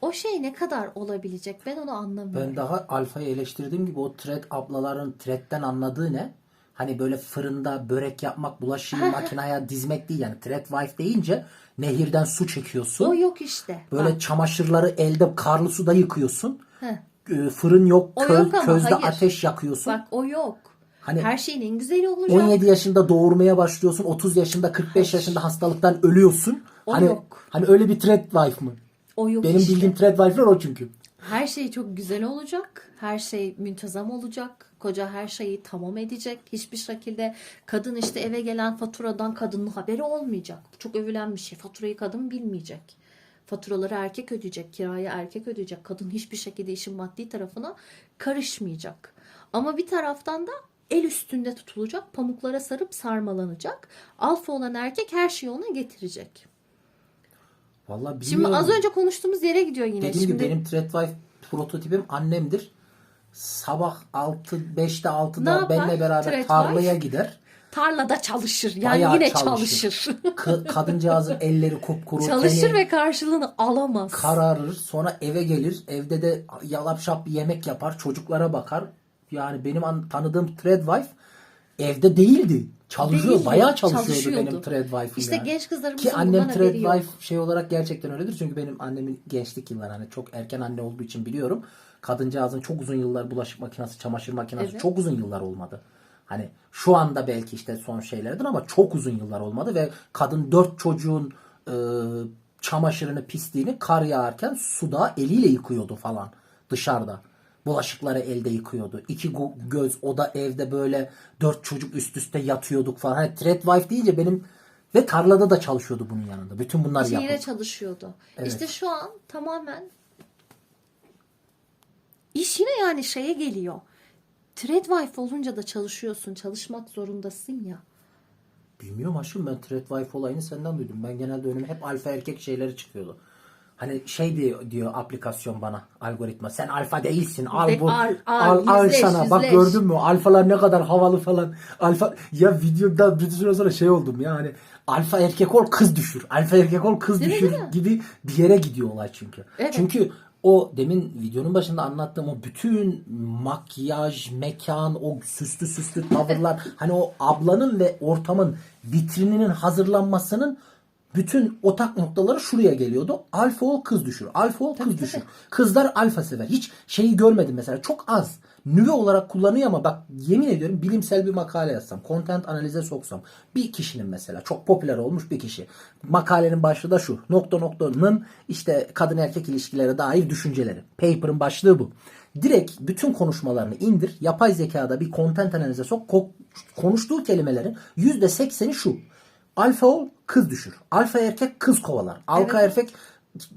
o şey ne kadar olabilecek ben onu anlamıyorum. Ben daha alfayı eleştirdiğim gibi o thread ablaların thread'den anladığı ne? Hani böyle fırında börek yapmak, bulaşığı makineye dizmek değil yani. Thread wife deyince nehirden su çekiyorsun. O yok işte. Böyle çamaşırları elde karlı suda yıkıyorsun. Fırın yok, közde hayır. ateş yakıyorsun. Bak o yok. Hani her şeyin en güzeli olacak. 17 yaşında doğurmaya başlıyorsun. 30 yaşında 45 yaşında hastalıktan ölüyorsun. O yok. Hani öyle bir thread wife mı? O yok Benim işte. bildiğim thread wife'ler o çünkü. Her şey çok güzel olacak. Her şey müntazam olacak. Koca her şeyi tamam edecek. Hiçbir şekilde kadın işte eve gelen faturadan kadının haberi olmayacak. Çok övülen bir şey. Faturayı kadın bilmeyecek. Faturaları erkek ödeyecek. Kirayı erkek ödeyecek. Kadın hiçbir şekilde işin maddi tarafına karışmayacak. Ama bir taraftan da el üstünde tutulacak. Pamuklara sarıp sarmalanacak. Alfa olan erkek her şeyi ona getirecek. Vallahi Şimdi bilmiyorum. az önce konuştuğumuz yere gidiyor yine. Dediğim gibi Şimdi benim Threadwife prototipim annemdir. Sabah 5'te Ne 6'da yapar benimle beraber Threadwife? tarlaya gider. tarlada çalışır. Yani Bayağı yine çalışır. çalışır. Kadıncağızın elleri kupkuru. Çalışır teni ve karşılığını alamaz. kararır. Sonra eve gelir. Evde de yalap şap bir yemek yapar. Çocuklara bakar. Yani benim tanıdığım Threadwife evde değildi. Çalışıyor. Değildi, Bayağı çalışıyordu çalışıyordu. benim Threadwife'ım İşte yani. genç kızlarımızın Ki annem bundan haberi yok. Threadwife şey olarak gerçekten öyledir. Çünkü benim annemin gençlik yılları hani çok erken anne olduğu için biliyorum. Kadıncağızın çok uzun yıllar bulaşık makinesi, çamaşır makinesi Evet. çok uzun yıllar olmadı. Hani şu anda belki işte son şeylerdir ama çok uzun yıllar olmadı ve kadın 4 çocuğun çamaşırını, pisliğini kar yağarken suda eliyle yıkıyordu falan dışarıda. Bulaşıkları elde yıkıyordu. 2 göz oda evde böyle 4 çocuk üst üste yatıyorduk falan. Hani Threadwife deyince benim ve tarlada da çalışıyordu bunun yanında. Bütün bunlar Şehire yapıp. çalışıyordu. Evet. İşte şu an tamamen iş yine yani şeye geliyor. Threadwife olunca da çalışıyorsun. Çalışmak zorundasın ya. Bilmiyorum aşkım, ben Threadwife olayını senden duydum. Ben genelde önüme hep alfa erkek şeyleri çıkıyordu. Hani şey diyor aplikasyon bana, algoritma. Sen alfa değilsin. Al bu. Al yüzleş, sana. Bak yüzleş. gördün mü? Alfalar ne kadar havalı falan. Alfa ya, videoda bir süre sonra şey oldum ya, hani alfa erkek ol kız düşür. Alfa erkek ol kız Değil mi, düşür değil mi? gibi bir yere gidiyor olay çünkü. Evet. Çünkü o demin videonun başında anlattığım o bütün makyaj, mekan, o süslü süslü tavırlar, hani o ablanın ve ortamın vitrininin hazırlanmasının bütün otak noktaları şuraya geliyordu. Alfa ol kız düşür. Alfa ol kız düşür. Kızlar alfa sever. Hiç şeyi görmedim mesela. Çok az. Nüve olarak kullanıyor ama bak yemin ediyorum, bilimsel bir makale yazsam, content analize soksam, bir kişinin mesela çok popüler olmuş bir kişi. Makalenin başlığı da şu. Nokta noktanın işte kadın erkek ilişkilere dair düşünceleri. Paper'ın başlığı bu. Direkt bütün konuşmalarını indir. Yapay zekada bir content analize sok. Konuştuğu kelimelerin %80'i şu. Alfa ol kız düşür. Alfa erkek kız kovalar. Alfa erkek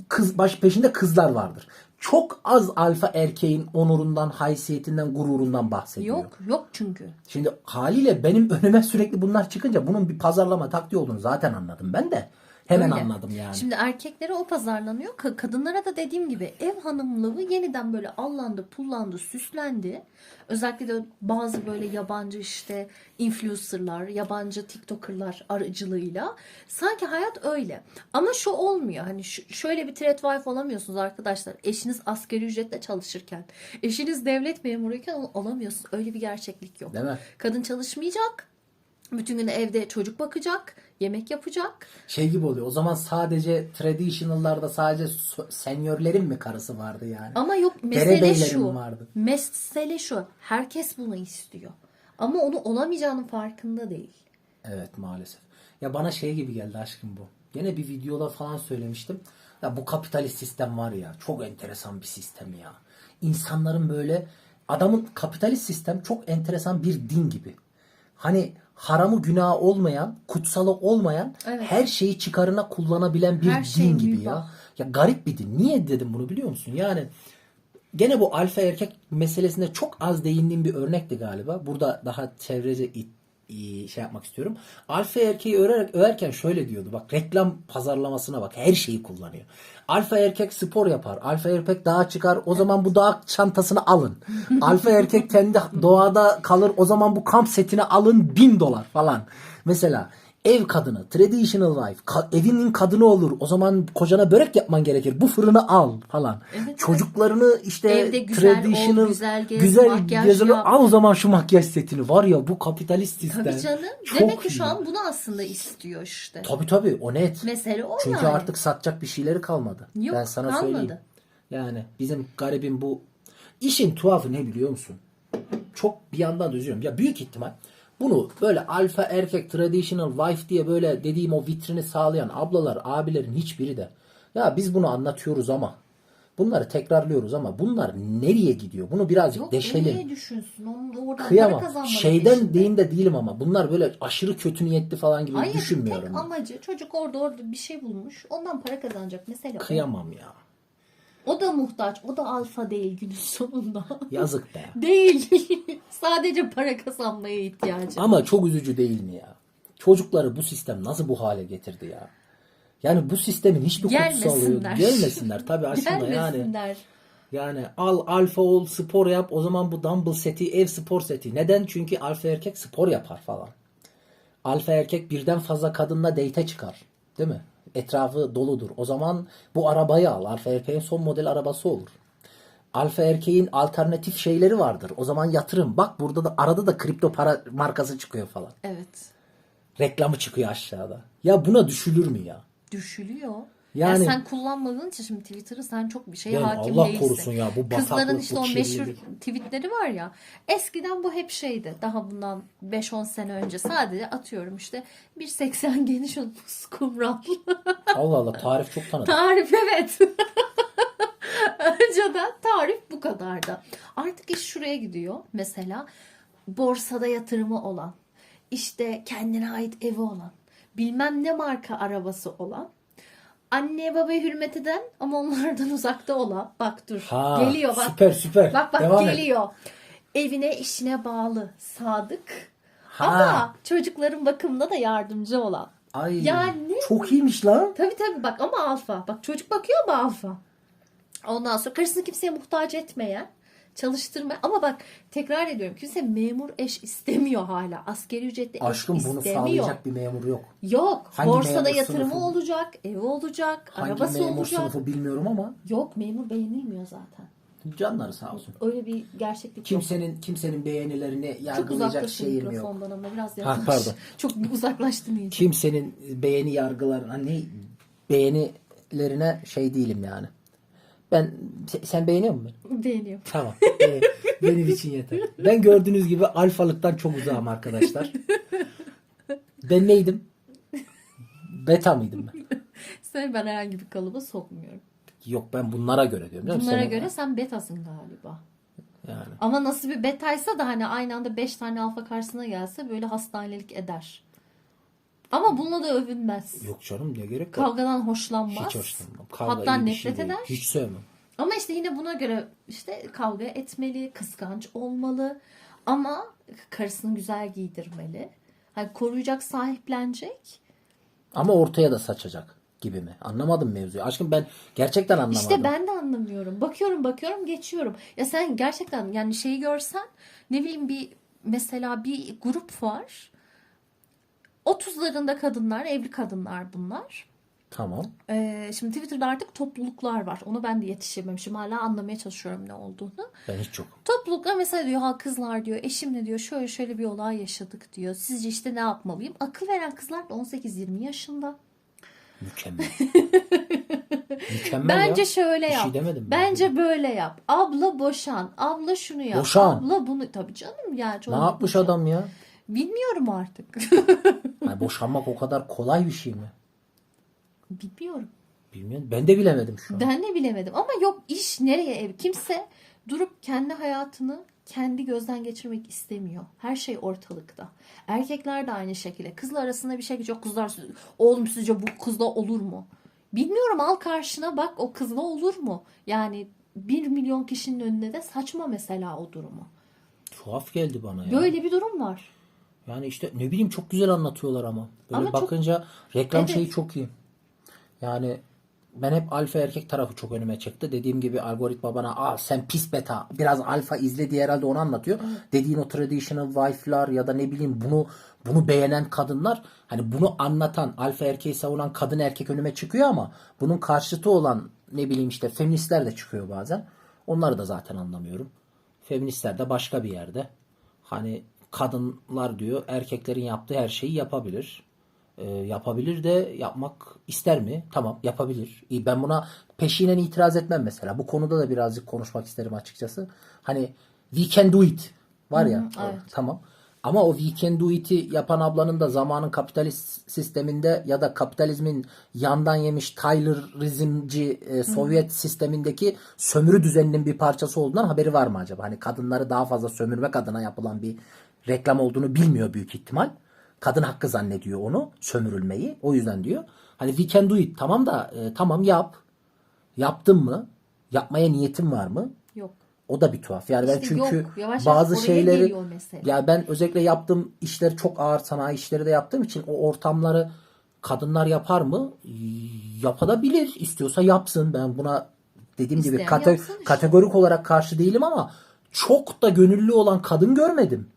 kız peşinde kızlar vardır. Çok az alfa erkeğin onurundan, haysiyetinden, gururundan bahsediyor. Yok çünkü. Şimdi haliyle benim önüme sürekli bunlar çıkınca bunun bir pazarlama taktiği olduğunu zaten anladım ben de. Hemen Öyle. anladım yani. Şimdi erkeklere o pazarlanıyor. Kadınlara da dediğim gibi ev hanımlığı yeniden böyle allandı, pullandı, süslendi. Özellikle de bazı böyle yabancı işte influencerlar, yabancı TikToker'lar aracılığıyla. Sanki hayat öyle. Ama şu olmuyor. Hani şöyle bir Threadwife olamıyorsunuz arkadaşlar. Eşiniz asgari ücretle çalışırken, eşiniz devlet memuruyken onu olamıyorsunuz. Öyle bir gerçeklik yok. Değil mi? Kadın çalışmayacak. Bütün gün evde çocuk bakacak, yemek yapacak. Şey gibi oluyor. O zaman sadece traditional'larda sadece senyörlerin mi karısı vardı yani? Ama yok, mesele Derebeylerin şu. vardı. Mesele şu. Herkes bunu istiyor. Ama onu olamayacağının farkında değil. Evet, maalesef. Ya bana şey gibi geldi aşkım bu. Gene bir videoda falan söylemiştim. Ya bu kapitalist sistem var ya, çok enteresan bir sistem ya. İnsanların böyle, adamın kapitalist sistem çok enteresan bir din gibi. Hani haramı günahı olmayan, kutsalı olmayan, Evet. her şeyi çıkarına kullanabilen bir Her şey din gibi mübah. ya. Ya garip bir din. Niye dedim bunu biliyor musun? Yani gene bu alfa erkek meselesinde çok az değindiğim bir örnekti galiba. Burada daha çevrece şey yapmak istiyorum. Alfa erkeği överken şöyle diyordu. Bak reklam pazarlamasına bak. Her şeyi kullanıyor. Alfa erkek spor yapar. Alfa erkek dağa çıkar. O zaman bu dağ çantasını alın. Alfa erkek kendi doğada kalır. O zaman bu kamp setini alın, $1000 falan. Mesela ev kadını, traditional wife, evinin kadını olur. O zaman kocana börek yapman gerekir. Bu fırını al falan. Evet, Çocuklarını işte Evde güzel traditional, ol, güzel gez, makyaj gezeli yap. al o zaman şu makyaj setini. Var ya bu kapitalist sistem. Tabii canım. Çok Demek ki iyi. şu an bunu aslında istiyor işte. Tabii o net. Mesele o Çünkü yani. artık satacak bir şeyleri kalmadı. Yok, Ben sana kalmadı. söyleyeyim. Yani bizim garibin bu işin tuhafı ne biliyor musun? Çok bir yandan da üzülüyorum. Ya büyük ihtimal bunu böyle alfa erkek traditional wife diye böyle dediğim o vitrini sağlayan ablalar, abilerin hiçbiri de ya biz bunu anlatıyoruz ama bunları tekrarlıyoruz ama bunlar nereye gidiyor? Bunu birazcık Yok, deşelim. niye düşünsün? Onun oradan para Kıyamam. kazanmanın Şeyden peşinde. deyim de değilim ama bunlar böyle aşırı kötü niyetli falan gibi Hayır, düşünmüyorum. tek ben. amacı çocuk orada bir şey bulmuş. Ondan para kazanacak. Mesela Kıyamam ya. o da muhtaç. O da alfa değil günün sonunda. Yazık be. Değil. Sadece para kazanmaya ihtiyacı. Ama çok üzücü değil mi ya? Çocukları bu sistem nasıl bu hale getirdi ya? Yani bu sistemin hiçbir kutusu alıyor. Gelmesinler. Gelmesinler tabii aslında yani. Gelmesinler. Yani al alfa ol, spor yap, o zaman bu dumbbell seti ev spor seti. Neden? Çünkü alfa erkek spor yapar falan. Alfa erkek birden fazla kadınla date'e çıkar. Değil mi? Etrafı doludur. O zaman bu arabayı al. Alfa erkeğin son model arabası olur. Alfa erkeğin alternatif şeyleri vardır. O zaman yatırım. Bak burada da arada da kripto para markası çıkıyor falan. Evet. Reklamı çıkıyor aşağıda. Ya buna düşülür mü ya? Düşülüyor. Yani- Ya sen kullanmadığın için şimdi Twitter'ı sen çok bir şeye Yani hakim Allah değilsin. korusun ya, bu bataklık, Kızların bu işte o meşhur kirlilik. tweetleri var ya. Eskiden bu hep şeydi. Daha bundan 5-10 sene önce sadece atıyorum işte 1.80 geniş omuz kumral. Allah Allah, tarif çok tanıdık. Tarif evet. Önceden tarif bu kadardı. Artık iş şuraya gidiyor. Mesela borsada yatırımı olan, işte kendine ait evi olan, bilmem ne marka arabası olan, anneye babaya hürmet eden ama onlardan uzakta olan. Bak dur. Ha, Geliyor bak. süper süper. Bak Devam et. geliyor. Evine işine bağlı, sadık. Ha. Ama çocukların bakımına da yardımcı olan. Ay, Yani çok iyiymiş lan. tabii bak ama alfa. Bak çocuk bakıyor ama alfa. Ondan sonra karısını kimseye muhtaç etmeyen, çalıştırmayan. Ama bak tekrar ediyorum, kimse memur eş istemiyor hala. Askeri ücretli eş Aşkım bunu istemiyor. sağlayacak bir memur yok. Yok. Hangi Borsada memur yatırımı sınıfı? olacak, evi olacak, Hangi arabası memur olacak. sınıfı bilmiyorum ama Yok, memur beğenilmiyor zaten. canları sağ olsun. Öyle bir gerçeklik yok. Kimsenin beğenilerini Çok yargılayacak uzaklaştın şeyim yok. mikrofondan ama biraz Ha, yaklaş. pardon. Çok uzaklaştın iyice. Kimsenin beğeni yargılarına, hani beğenilerine şey değilim yani. Sen beğeniyor musun beni? Beğeniyorum. Tamam. Benim için yeter. Ben gördüğünüz gibi alfalıktan çok uzağım arkadaşlar. Ben neydim? Beta mıydım ben? Seni ben herhangi bir kalıba sokmuyorum. Yok, ben bunlara göre diyorum. Değil mi? Bunlara Senin- göre sen betasın galiba. yani. Ama nasıl bir betaysa da hani aynı anda 5 tane alfa karşısına gelse böyle hastanelik eder. Ama bununla da övünmez. Yok canım, ne gerek var? Kavgadan hoşlanmaz. Hiç hoşlanmam. Kavga Hatta iyi bir nefret şey değil. eder. Hiç sevmem. Ama işte yine buna göre işte kavga etmeli, kıskanç olmalı. Ama karısını güzel giydirmeli. Hani koruyacak, sahiplenecek. Ama ortaya da saçacak gibi mi? Anlamadım mevzuyu. Aşkım ben gerçekten anlamadım. İşte ben de anlamıyorum. Bakıyorum geçiyorum. Ya sen gerçekten yani şeyi görsen, ne bileyim, mesela bir grup var. 30'larında kadınlar, evli kadınlar bunlar. Tamam. Şimdi Twitter'da artık topluluklar var. Onu ben de yetişememişim. Hala anlamaya çalışıyorum ne olduğunu. Ben hiç yok. Topluluklar mesela diyor, ha kızlar diyor, eşimle diyor şöyle bir olay yaşadık diyor. Sizce işte ne yapmalıyım? Akıl veren kızlar da 18-20 yaşında. Mükemmel. Mükemmel Bence ya. şöyle Bir yap. şey demedim ben. Bence böyle yap. Abla boşan. Abla şunu yap. Boşan. Abla bunu. Tabii canım yani. Ne çok yapmış boşan. adam ya? Bilmiyorum artık. Yani boşanmak o kadar kolay bir şey mi? Bilmiyorum. Bilmiyorum. Ben de bilemedim şu an. Ben de bilemedim. Ama yok, iş nereye ev? Kimse durup kendi hayatını kendi gözden geçirmek istemiyor. Her şey ortalıkta. Erkekler de aynı şekilde. Kızla arasında bir şey yok. Kızlar, oğlum sizce bu kızla olur mu? Bilmiyorum, al karşına bak, o kızla olur mu? Yani 1 milyon kişinin önüne de saçma mesela o durumu. Tuhaf geldi bana ya. Böyle bir durum var. Yani işte ne bileyim, çok güzel anlatıyorlar ama. Böyle Ama çok- bakınca reklam Evet. şeyi çok iyi. Yani ben hep alfa erkek tarafı çok önüme çıktı. Dediğim gibi algoritma bana sen pis beta biraz alfa izle diye herhalde onu anlatıyor. Dediğin o traditional wife'lar ya da ne bileyim bunu beğenen kadınlar, hani bunu anlatan, alfa erkeği savunan kadın erkek önüme çıkıyor ama bunun karşıtı olan ne bileyim işte feministler de çıkıyor bazen. Onları da zaten anlamıyorum. Feministler de başka bir yerde. Hani kadınlar diyor erkeklerin yaptığı her şeyi yapabilir. Yapabilir de yapmak ister mi? Tamam, yapabilir. Ben buna peşinen itiraz etmem mesela. Bu konuda da birazcık konuşmak isterim açıkçası. Hani we can do it var ya. evet. Tamam. Ama o we can do it'i yapan ablanın da zamanın kapitalist sisteminde ya da kapitalizmin yandan yemiş Taylorizmci Sovyet sistemindeki sömürü düzeninin bir parçası olduğundan haberi var mı acaba? Hani kadınları daha fazla sömürmek adına yapılan bir reklam olduğunu bilmiyor büyük ihtimal. Kadın hakkı zannediyor onu, sömürülmeyi. O yüzden diyor. Hani we can do it. Tamam da tamam yap. Yaptın mı? Yapmaya niyetin var mı? Yok. O da bir tuhaf. Yani ben İşte çünkü yok. Yavaş bazı yavaş oraya şeyleri geliyor mesele. ya ben özellikle yaptığım işleri çok ağır sanayi işleri de yaptığım için o ortamları Kadınlar yapar mı? Yapabilir. İstiyorsa yapsın. Ben buna dediğim gibi İsteyen yapsın işte. kategorik olarak karşı değilim ama çok da gönüllü olan kadın görmedim.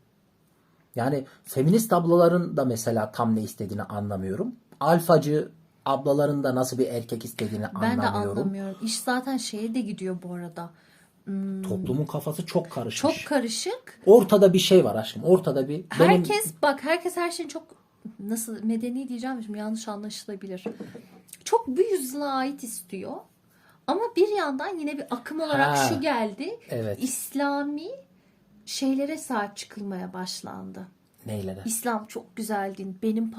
Yani feminist ablaların da mesela tam ne istediğini anlamıyorum. Alfacı ablaların da nasıl bir erkek istediğini Ben de anlamıyorum. anlamıyorum. İş zaten şeye de gidiyor bu arada. Toplumun kafası çok karışmış. Çok karışık. Ortada bir şey var aşkım. Ortada bir Herkes her şeyin çok nasıl medeni diyeceğim şimdi yanlış anlaşılabilir. Çok bu yüzyıla ait istiyor. Ama bir yandan yine bir akım olarak Ha, şu geldi. evet. İslami şeylere sahip çıkılmaya başlandı. Neylere? İslam çok güzel din. Benim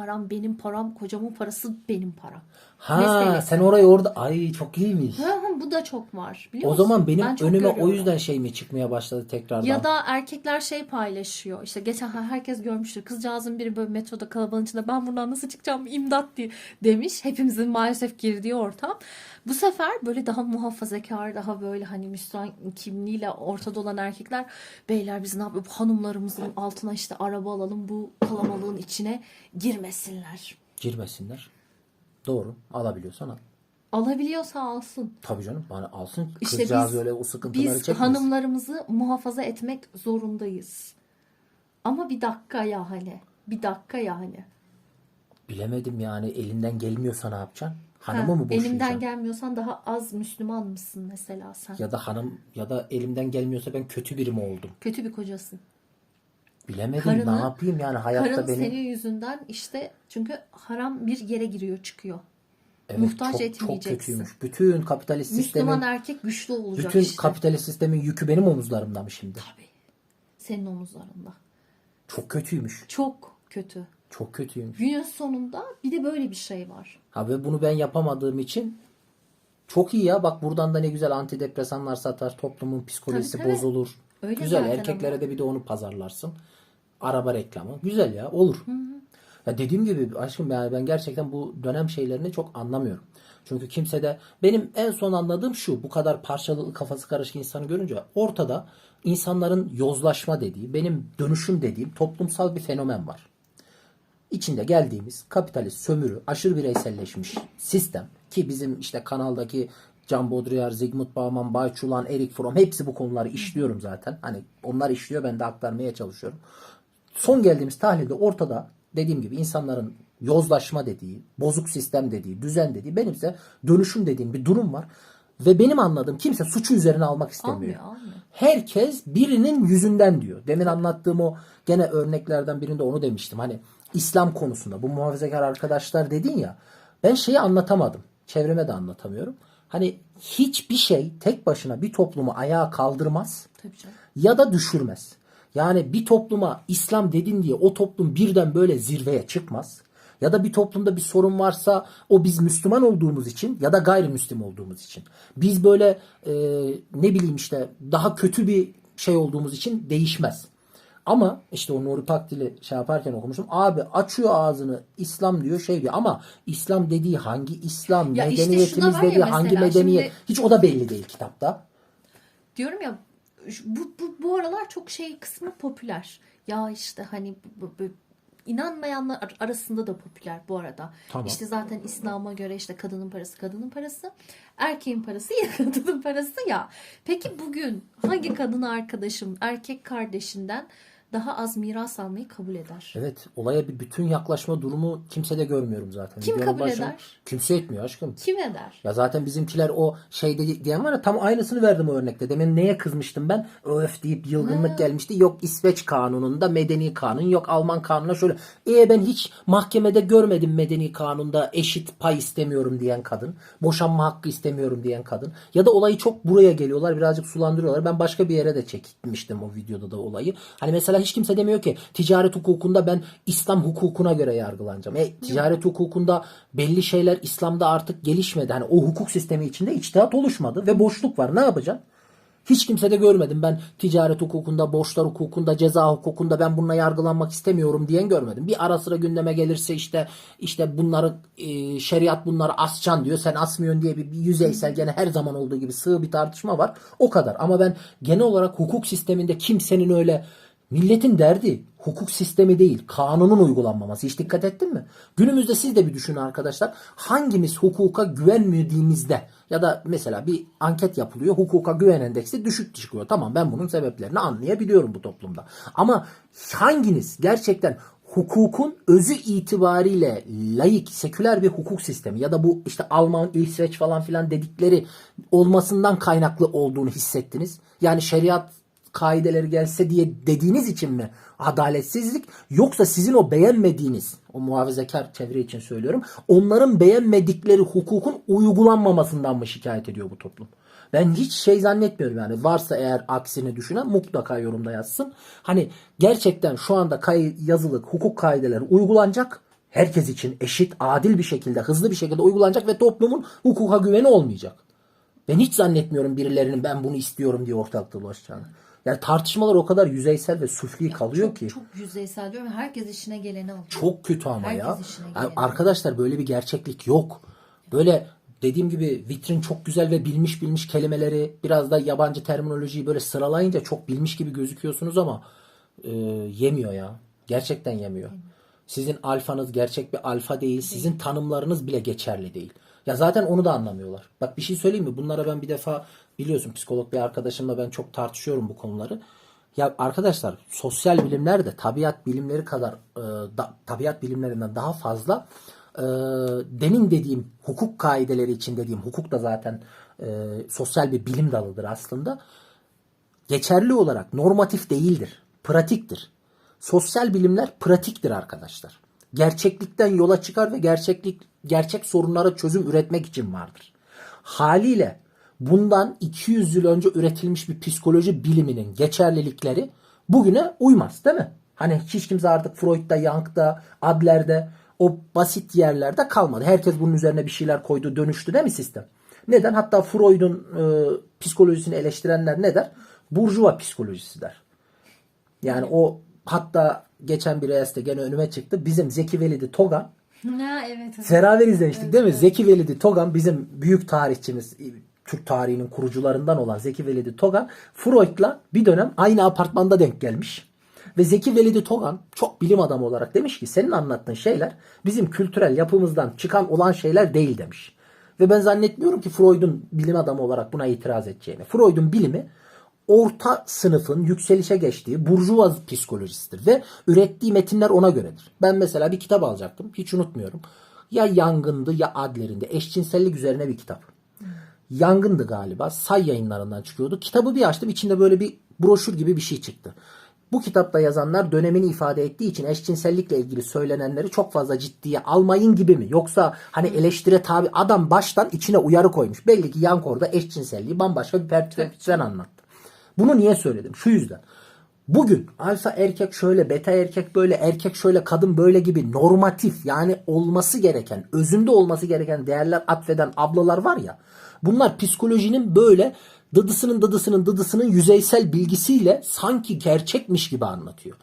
param, kocamın parası benim param. Ha, Meselesi. sen orayı orada ay çok iyiymiş. Bu da çok var. Biliyor O musun? zaman benim Ben çok önüme o görüyorum. yüzden şey mi çıkmaya başladı tekrardan? Ya da erkekler şey paylaşıyor. İşte geçen herkes görmüştür. Kızcağızın biri böyle metroda kalabalığın içinde ben buradan nasıl çıkacağım imdat diye demiş. Hepimizin maalesef girdiği ortam. Bu sefer böyle daha muhafazakar, daha böyle hani Müslüman kimliğiyle ortada olan erkekler beyler biz ne yapıyoruz? Hanımlarımızın altına işte araba alalım bu kalabalığın içine girmesinler. Girmesinler. Doğru. Alabiliyorsan al. Alabiliyorsa alsın. Tabii canım. Bana alsın. İşte Kızcağız öyle o sıkıntıları biz çekmesin. hanımlarımızı muhafaza etmek zorundayız. Ama bir dakika ya hani. Bir dakika ya hani. Bilemedim yani elinden gelmiyorsa ne yapacaksın? Hanımı mı boşayacaksın? Elimden gelmiyorsan daha az Müslüman mısın mesela sen? Ya da hanım ya da elimden gelmiyorsa ben kötü biri mi oldum? Kötü bir kocasın. Bilemedim ne yapayım yani hayatta Karın benim. senin yüzünden işte çünkü haram bir yere giriyor çıkıyor. Evet, Muhtaç çok etmeyeceksin. kötüymüş. Bütün kapitalist Müslüman sistemin erkek güçlü olacak bütün işte. kapitalist sistemin yükü benim omuzlarımda mı şimdi? Tabii. Senin omuzlarında. Çok kötüymüş. Çok kötü. Çok kötüymüş. Günün sonunda bir de böyle bir şey var. Ha ve bunu ben yapamadığım için çok iyi ya. Bak buradan da ne güzel antidepresanlar satar. Toplumun psikolojisi Tabii, tabii. bozulur. Öyle Güzel zaten erkeklere ama. de bir de onu pazarlarsın. Araba reklamı. Güzel ya olur. Ya dediğim gibi aşkım yani ben gerçekten bu dönem şeylerini çok anlamıyorum. Çünkü kimse de benim en son anladığım şu bu kadar parçalı kafası karışık insanı görünce ortada insanların yozlaşma dediği benim dönüşüm dediğim toplumsal bir fenomen var. İçinde geldiğimiz kapitalist sömürü aşırı bireyselleşmiş sistem ki bizim işte kanaldaki Can Baudrillard, Zygmunt Bauman, Bayçulan, Erik Fromm hepsi bu konuları işliyorum zaten. Hani onlar işliyor ben de aktarmaya çalışıyorum. Son geldiğimiz tahlilde ortada dediğim gibi insanların yozlaşma dediği, bozuk sistem dediği, düzen dediği, benimse dönüşüm dediğim bir durum var. Ve benim anladığım kimse suçu üzerine almak istemiyor. Almıyor. Herkes birinin yüzünden diyor. Demin anlattığım o gene örneklerden birinde onu demiştim. Hani İslam konusunda bu muhafazakar arkadaşlar dedin ya ben şeyi anlatamadım. Çevreme de anlatamıyorum. Hani hiçbir şey tek başına bir toplumu ayağa kaldırmaz Tabii canım. ya da düşürmez. Yani bir topluma İslam dedin diye o toplum birden böyle zirveye çıkmaz. Ya da bir toplumda bir sorun varsa o biz Müslüman olduğumuz için ya da gayrimüslim olduğumuz için. Biz böyle ne bileyim işte daha kötü bir şey olduğumuz için değişmez. Ama işte o Nuri Pakdil'i şey yaparken okumuştum. Abi açıyor ağzını İslam diyor şey diyor ama İslam dediği hangi İslam? Ya işte Medeniyetimiz şu da var ya dediği hangi mesela, medeniyet? şimdi- Hiç o da belli değil kitapta. Diyorum ya bu aralar çok şey kısmı popüler. Ya işte hani inanmayanlar arasında da popüler bu arada. Tamam. İşte zaten İslam'a göre işte kadının parası kadının parası, erkeğin parası ya kadının parası ya. Peki bugün hangi kadın arkadaşım erkek kardeşinden daha az miras almayı kabul eder? Evet, olaya bir bütün yaklaşma durumu kimsede görmüyorum zaten. Kim Videonun kabul eder? Kimse etmiyor aşkım. Kim eder? Ya zaten bizimkiler o şeyde diyen var ya tam aynısını verdim o örnekte. Demin neye kızmıştım ben? Öf deyip yılgınlık gelmişti. Yok İsveç kanununda medeni kanun, yok Alman kanununa şöyle. Ben hiç mahkemede görmedim medeni kanunda eşit pay istemiyorum diyen kadın. Boşanma hakkı istemiyorum diyen kadın. Ya da olayı çok buraya geliyorlar birazcık sulandırıyorlar. Ben başka bir yere de çekmiştim o videoda da olayı. Hani mesela hiç kimse demiyor ki ticaret hukukunda ben İslam hukukuna göre yargılanacağım. Ticaret hukukunda belli şeyler İslam'da artık gelişmedi. Hani o hukuk sistemi içinde içtihat oluşmadı ve boşluk var. Ne yapacaksın? Hiç kimse de görmedim. Ben ticaret hukukunda, borçlar hukukunda, ceza hukukunda ben bununla yargılanmak istemiyorum diyen görmedim. Bir ara sıra gündeme gelirse işte bunları şeriat bunları ascan diyor. Sen asmıyorsun diye bir yüzeysel gene her zaman olduğu gibi sığ bir tartışma var. O kadar. Ama ben genel olarak hukuk sisteminde kimsenin öyle Milletin derdi hukuk sistemi değil, kanunun uygulanmaması. Hiç dikkat ettin mi? Günümüzde siz de bir düşünün arkadaşlar. Hangimiz hukuka güvenmediğimizde ya da mesela bir anket yapılıyor, hukuka güven endeksi düşük çıkıyor. Tamam, ben bunun sebeplerini anlayabiliyorum bu toplumda. Ama hanginiz gerçekten hukukun özü itibariyle laik, seküler bir hukuk sistemi ya da bu işte Alman, İsveç falan filan dedikleri olmasından kaynaklı olduğunu hissettiniz? Yani şeriat kaideleri gelse diye dediğiniz için mi adaletsizlik, yoksa sizin o beğenmediğiniz, o muhafazakar çevre için söylüyorum, onların beğenmedikleri hukukun uygulanmamasından mı şikayet ediyor bu toplum? Ben hiç şey zannetmiyorum yani. Varsa eğer aksini düşünen mutlaka yorumda yazsın. Hani gerçekten şu anda yazılı hukuk kaideleri uygulanacak. Herkes için eşit, adil bir şekilde, hızlı bir şekilde uygulanacak ve toplumun hukuka güveni olmayacak. Ben hiç zannetmiyorum birilerinin ben bunu istiyorum diye ortalıkta dolaşacağını. Yani tartışmalar o kadar yüzeysel ve sufli kalıyor ki. Çok yüzeysel diyorum. Herkes işine geleni alıyor. Çok kötü ama Herkes ya. işine Yani geleni. arkadaşlar böyle bir gerçeklik yok. Böyle dediğim gibi vitrin çok güzel ve bilmiş kelimeleri, biraz da yabancı terminolojiyi böyle sıralayınca çok bilmiş gibi gözüküyorsunuz ama yemiyor ya. Gerçekten yemiyor. Sizin alfanız gerçek bir alfa değil. Sizin tanımlarınız bile geçerli değil. Ya zaten onu da anlamıyorlar. Bak bir şey söyleyeyim mi? Bunlara ben bir defa, biliyorsun, psikolog bir arkadaşımla ben çok tartışıyorum bu konuları. Ya arkadaşlar, sosyal bilimler de tabiat bilimleri kadar tabiat bilimlerinden daha fazla demin dediğim hukuk kaideleri için dediğim hukuk da zaten sosyal bir bilim dalıdır aslında. Geçerli olarak normatif değildir. Pratiktir. Sosyal bilimler pratiktir arkadaşlar. Gerçeklikten yola çıkar ve gerçek sorunlara çözüm üretmek için vardır. Haliyle bundan 200 yıl önce üretilmiş bir psikoloji biliminin geçerlilikleri bugüne uymaz, değil mi? Hani hiç kimse artık Freud'da, Jung'da, Adler'de, o basit yerlerde kalmadı. Herkes bunun üzerine bir şeyler koydu, dönüştü, değil mi sistem? Neden? Hatta Freud'un psikolojisini eleştirenler ne der? Burjuva psikolojisi der. Yani o, hatta geçen bir reels'te gene önüme çıktı. Bizim Zeki Velidi Togan, Ha, evet. beraber izlemiştik değil mi? Zeki Velidi Togan bizim büyük tarihçimiz, Türk tarihinin kurucularından olan Zeki Velidi Togan, Freud'la bir dönem aynı apartmanda denk gelmiş. Ve Zeki Velidi Togan çok bilim adamı olarak demiş ki senin anlattığın şeyler bizim kültürel yapımızdan çıkan olan şeyler değil demiş. Ve ben zannetmiyorum ki Freud'un bilim adamı olarak buna itiraz edeceğini. Freud'un bilimi orta sınıfın yükselişe geçtiği burjuva psikolojisidir ve ürettiği metinler ona göredir. Ben mesela bir kitap alacaktım. Hiç unutmuyorum. Ya Yangın'dı ya Adler'inde. Eşcinsellik üzerine bir kitap. Yangın'dı galiba. Say Yayınlarından çıkıyordu. Kitabı bir açtım. İçinde böyle bir broşür gibi bir şey çıktı. Bu kitapta yazanlar dönemini ifade ettiği için eşcinsellikle ilgili söylenenleri çok fazla ciddiye almayın gibi mi? Yoksa hani eleştire tabi, adam baştan içine uyarı koymuş. Belli ki Yankor'da eşcinselliği bambaşka bir perspektiften anlattı. Bunu niye söyledim? Şu yüzden. Bugün alfa erkek şöyle, beta erkek böyle, erkek şöyle, kadın böyle gibi normatif, yani olması gereken, özünde olması gereken değerler atfeden ablalar var ya. Bunlar psikolojinin böyle dıdısının yüzeysel bilgisiyle sanki gerçekmiş gibi anlatıyor.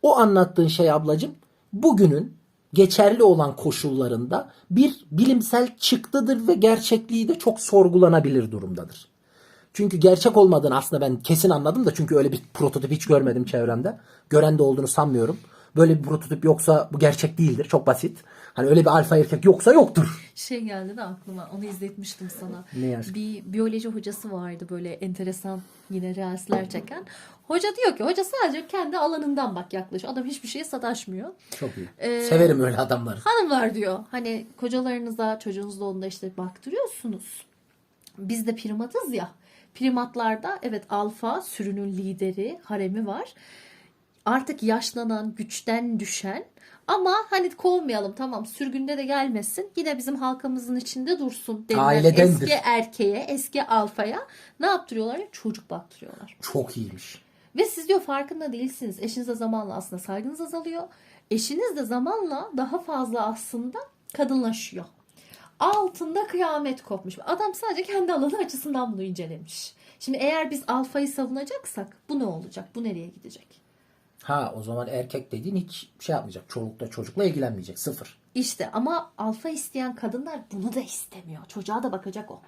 O anlattığın şey ablacığım bugünün geçerli olan koşullarında bir bilimsel çıktıdır ve gerçekliği de çok sorgulanabilir durumdadır. Çünkü gerçek olmadığını aslında ben kesin anladım da, çünkü öyle bir prototip hiç görmedim çevremde. Gören de olduğunu sanmıyorum. Böyle bir prototip yoksa bu gerçek değildir. Çok basit. Hani öyle bir alfa erkek yoksa yoktur. Şey geldi de aklıma. Onu izletmiştim sana. Ne yazık? Bir biyoloji hocası vardı böyle enteresan, yine reelsler çeken. Hoca diyor ki, hoca sadece kendi alanından bak yaklaşıyor. Adam hiçbir şeye sataşmıyor. Çok iyi. Severim öyle adamları. Hanımlar diyor, hani kocalarınıza, çocuğunuzla onda işte baktırıyorsunuz. Biz de primatız ya. Primatlarda evet alfa sürünün lideri, haremi var. Artık yaşlanan, güçten düşen, ama hani kovmayalım, tamam sürgünde de gelmesin, yine bizim halkamızın içinde dursun denilen Ailedendir. eski erkeğe, eski alfaya ne yaptırıyorlar? Çocuk baktırıyorlar. Çok iyiymiş. Ve siz diyor farkında değilsiniz. Eşinize zamanla aslında saygınız azalıyor. Eşiniz de zamanla daha fazla aslında kadınlaşıyor. Altında kıyamet kopmuş. Adam sadece kendi alanı açısından bunu incelemiş. Şimdi eğer biz alfayı savunacaksak bu ne olacak? Bu nereye gidecek? Ha, o zaman erkek dediğin hiç şey yapmayacak. Çolukla çocukla ilgilenmeyecek. Sıfır. İşte ama alfa isteyen kadınlar bunu da istemiyor. Çocuğa da bakacak o.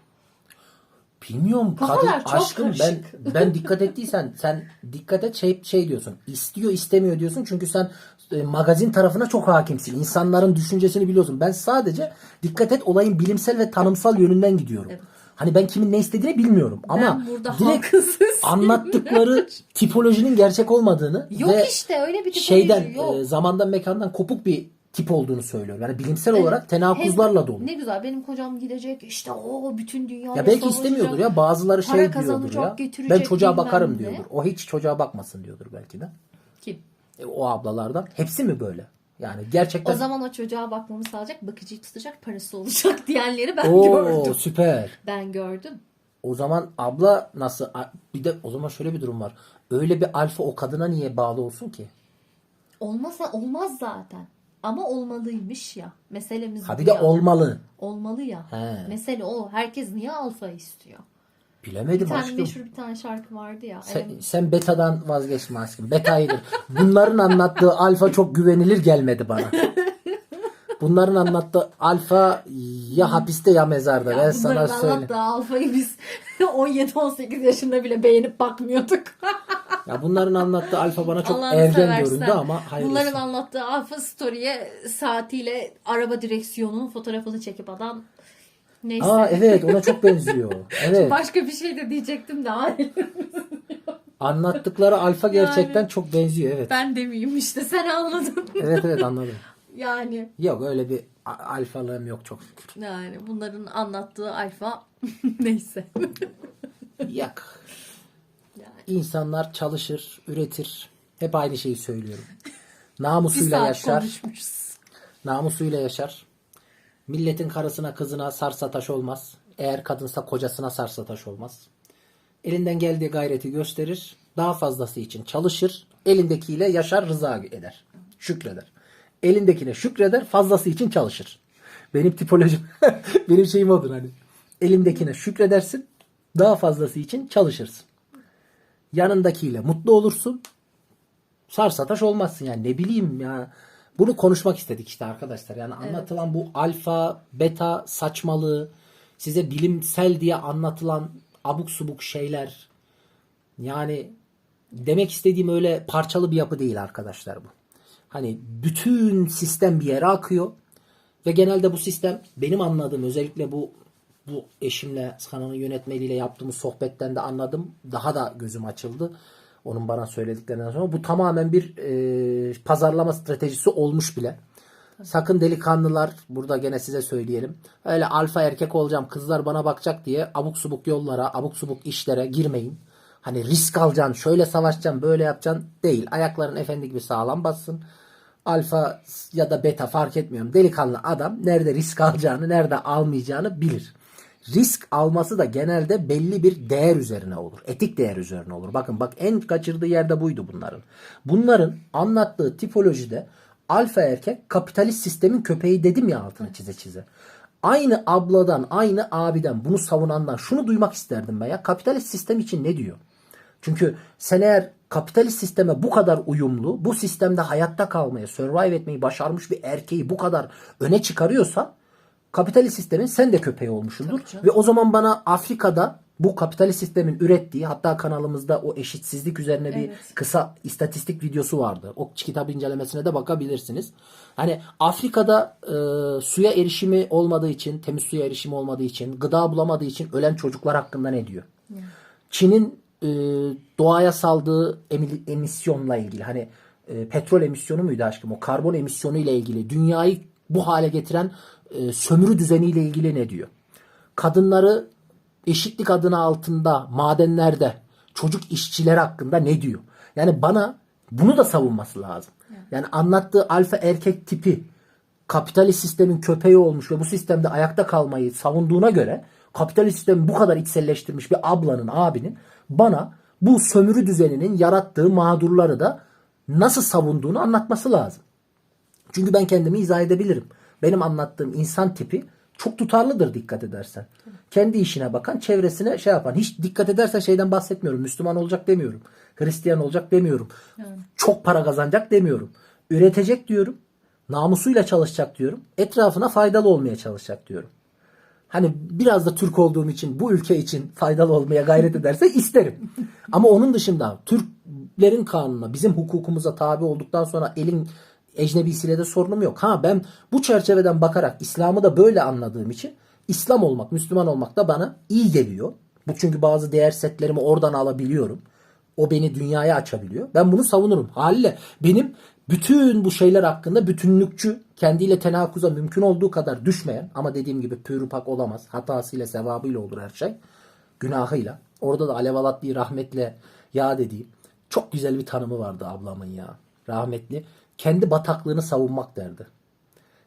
Bilmiyorum Kafalar kadın çok aşkım karışık. ben dikkat ettiysen sen dikkat et şey diyorsun. İstiyor istemiyor diyorsun çünkü sen magazin tarafına çok hakimsin. İnsanların düşüncesini biliyorsun. Ben sadece dikkat et olayın bilimsel ve tanımsal yönünden gidiyorum. Evet. Hani ben kimin ne istediğini bilmiyorum ama burada direkt halkısız anlattıkları tipolojinin gerçek olmadığını Yok ve işte öyle bir tipoloji şeyden yok. zamandan mekandan kopuk bir tip olduğunu söylüyorum. Yani bilimsel Evet. olarak tenakuzlarla Hem dolu. ne güzel benim kocam gidecek işte o bütün dünyaya Ya belki savaşacak, istemiyordur ya. Bazıları para şey diyordur kazanacak, ya. getirecek, Ben çocuğa bilmem bakarım ne. diyordur. O hiç çocuğa bakmasın diyordur belki de. Kim? O ablalardan. Hepsi mi böyle? Yani O gerçekten zaman o çocuğa bakmamı sağlayacak, bakıcıyı tutacak, parası olacak diyenleri ben Oo gördüm. süper. Ben gördüm. O zaman abla nasıl bir de o zaman şöyle bir durum var. Öyle bir alfa o kadına niye bağlı olsun ki? Olmasa olmaz zaten. Ama olmalıymış ya. Meselemiz Ha bu bir de ya. olmalı. Olmalı ya. He. Mesele o. Herkes niye alfa istiyor? Bilemedim Bir tane aşkım. meşhur bir tane şarkı vardı ya. Sen betadan vazgeçme aşkım. Beta iyidir. Bunların anlattığı alfa çok güvenilir gelmedi bana. Bunların anlattığı alfa ya hapiste ya mezarda. Ya Ben sana bunların söyleyeyim. anlattığı alfayı biz 17-18 yaşında bile beğenip bakmıyorduk. Ya bunların anlattığı alfa bana çok Allah'ını ergen seversen, göründü ama hayırlısı. bunların anlattığı alfa story'e saatiyle araba direksiyonunun fotoğrafını çekip adam neyse. Aa evet ona çok benziyor. Evet. Başka bir şey de diyecektim de hayır. Anlattıkları alfa gerçekten Yani. çok benziyor evet. Ben demeyeyim işte sen anladın. Evet anladım. Yani Yok öyle bir alfalığım yok çok şükür. yani bunların anlattığı alfa neyse. Yak. Yani İnsanlar çalışır, üretir. Hep aynı şeyi söylüyorum. bir Namusuyla saat yaşar. konuşmuşuz. Namusuyla yaşar. Milletin karısına kızına sarsataş olmaz. Eğer kadınsa kocasına sarsataş olmaz. Elinden geldiği gayreti gösterir. Daha fazlası için çalışır. Elindekiyle yaşar, rıza eder. Şükreder. Elindekine şükreder, fazlası için çalışır. Benim tipolojim, benim şeyim odur hani. Elindekine şükredersin, daha fazlası için çalışırsın. Yanındakiyle mutlu olursun. Sarsataş olmazsın yani ne bileyim ya. Bunu konuşmak istedik işte arkadaşlar. Yani anlatılan bu alfa, beta saçmalığı, size bilimsel diye anlatılan abuk subuk şeyler. Yani demek istediğim öyle parçalı bir yapı değil arkadaşlar bu. Hani bütün sistem bir yere akıyor ve genelde bu sistem benim anladığım özellikle bu eşimle kanalın yönetmeliyle yaptığımız sohbetten de anladım. Daha da gözüm açıldı. Onun bana söylediklerinden sonra. Bu tamamen bir pazarlama stratejisi olmuş bile. Sakın delikanlılar burada gene size söyleyelim. Öyle alfa erkek olacağım kızlar bana bakacak diye abuk subuk yollara, abuk subuk işlere girmeyin. Hani risk alacaksın, şöyle savaşacaksın, böyle yapacaksın değil. Ayakların efendi gibi sağlam bassın. Alfa ya da beta fark etmiyorum. Delikanlı adam nerede risk alacağını, nerede almayacağını bilir. Risk alması da genelde belli bir değer üzerine olur. Etik değer üzerine olur. Bak en kaçırdığı yerde buydu bunların. Bunların anlattığı tipolojide alfa erkek kapitalist sistemin köpeği dedim ya altını çize çize. Aynı abladan, aynı abiden bunu savunandan şunu duymak isterdim ben ya. Kapitalist sistem için ne diyor? Çünkü sen eğer kapitalist sisteme bu kadar uyumlu, bu sistemde hayatta kalmayı, survive etmeyi başarmış bir erkeği bu kadar öne çıkarıyorsan kapitalist sistemin sen de köpeği olmuşsundur. Ve o zaman bana Afrika'da bu kapitalist sistemin ürettiği hatta kanalımızda o eşitsizlik üzerine bir kısa istatistik videosu vardı. O kitap incelemesine de bakabilirsiniz. Hani Afrika'da suya erişimi olmadığı için, temiz suya erişimi olmadığı için, gıda bulamadığı için ölen çocuklar hakkında ne diyor? Çin'in doğaya saldığı emisyonla ilgili hani petrol emisyonu muydu aşkım o karbon emisyonu ile ilgili dünyayı bu hale getiren sömürü düzeniyle ilgili ne diyor? Kadınları eşitlik adına altında madenlerde çocuk işçiler hakkında ne diyor? Yani bana bunu da savunması lazım. Yani anlattığı alfa erkek tipi kapitalist sistemin köpeği olmuş ve bu sistemde ayakta kalmayı savunduğuna göre kapitalist sistemi bu kadar içselleştirmiş bir ablanın, abinin bana bu sömürü düzeninin yarattığı mağdurları da nasıl savunduğunu anlatması lazım. Çünkü ben kendimi izah edebilirim. Benim anlattığım insan tipi çok tutarlıdır dikkat edersen. Kendi işine bakan, çevresine şey yapan. Hiç dikkat edersen şeyden bahsetmiyorum. Müslüman olacak demiyorum. Hristiyan olacak demiyorum. Çok para kazanacak demiyorum. Üretecek diyorum. Namusuyla çalışacak diyorum. Etrafına faydalı olmaya çalışacak diyorum. hani biraz da Türk olduğum için bu ülke için faydalı olmaya gayret ederse isterim. Ama onun dışında Türklerin kanununa, bizim hukukumuza tabi olduktan sonra elin ecnebisiyle de sorunum yok. Ha, ben bu çerçeveden bakarak İslam'ı da böyle anladığım için İslam olmak, Müslüman olmak da bana iyi geliyor. Bu çünkü bazı değer setlerimi oradan alabiliyorum. O beni dünyaya açabiliyor. Ben bunu savunurum. Haliyle benim bütün bu şeyler hakkında bütünlükçü, kendiyle tenakuza mümkün olduğu kadar düşmeyen ama dediğim gibi pürüpak olamaz. Hatasıyla, sevabıyla olur her şey. Günahıyla. Orada da Alev Alatlı'yı rahmetle yad edeyim. Çok güzel bir tanımı vardı ablamın ya. Rahmetli. Kendi bataklığını savunmak derdi.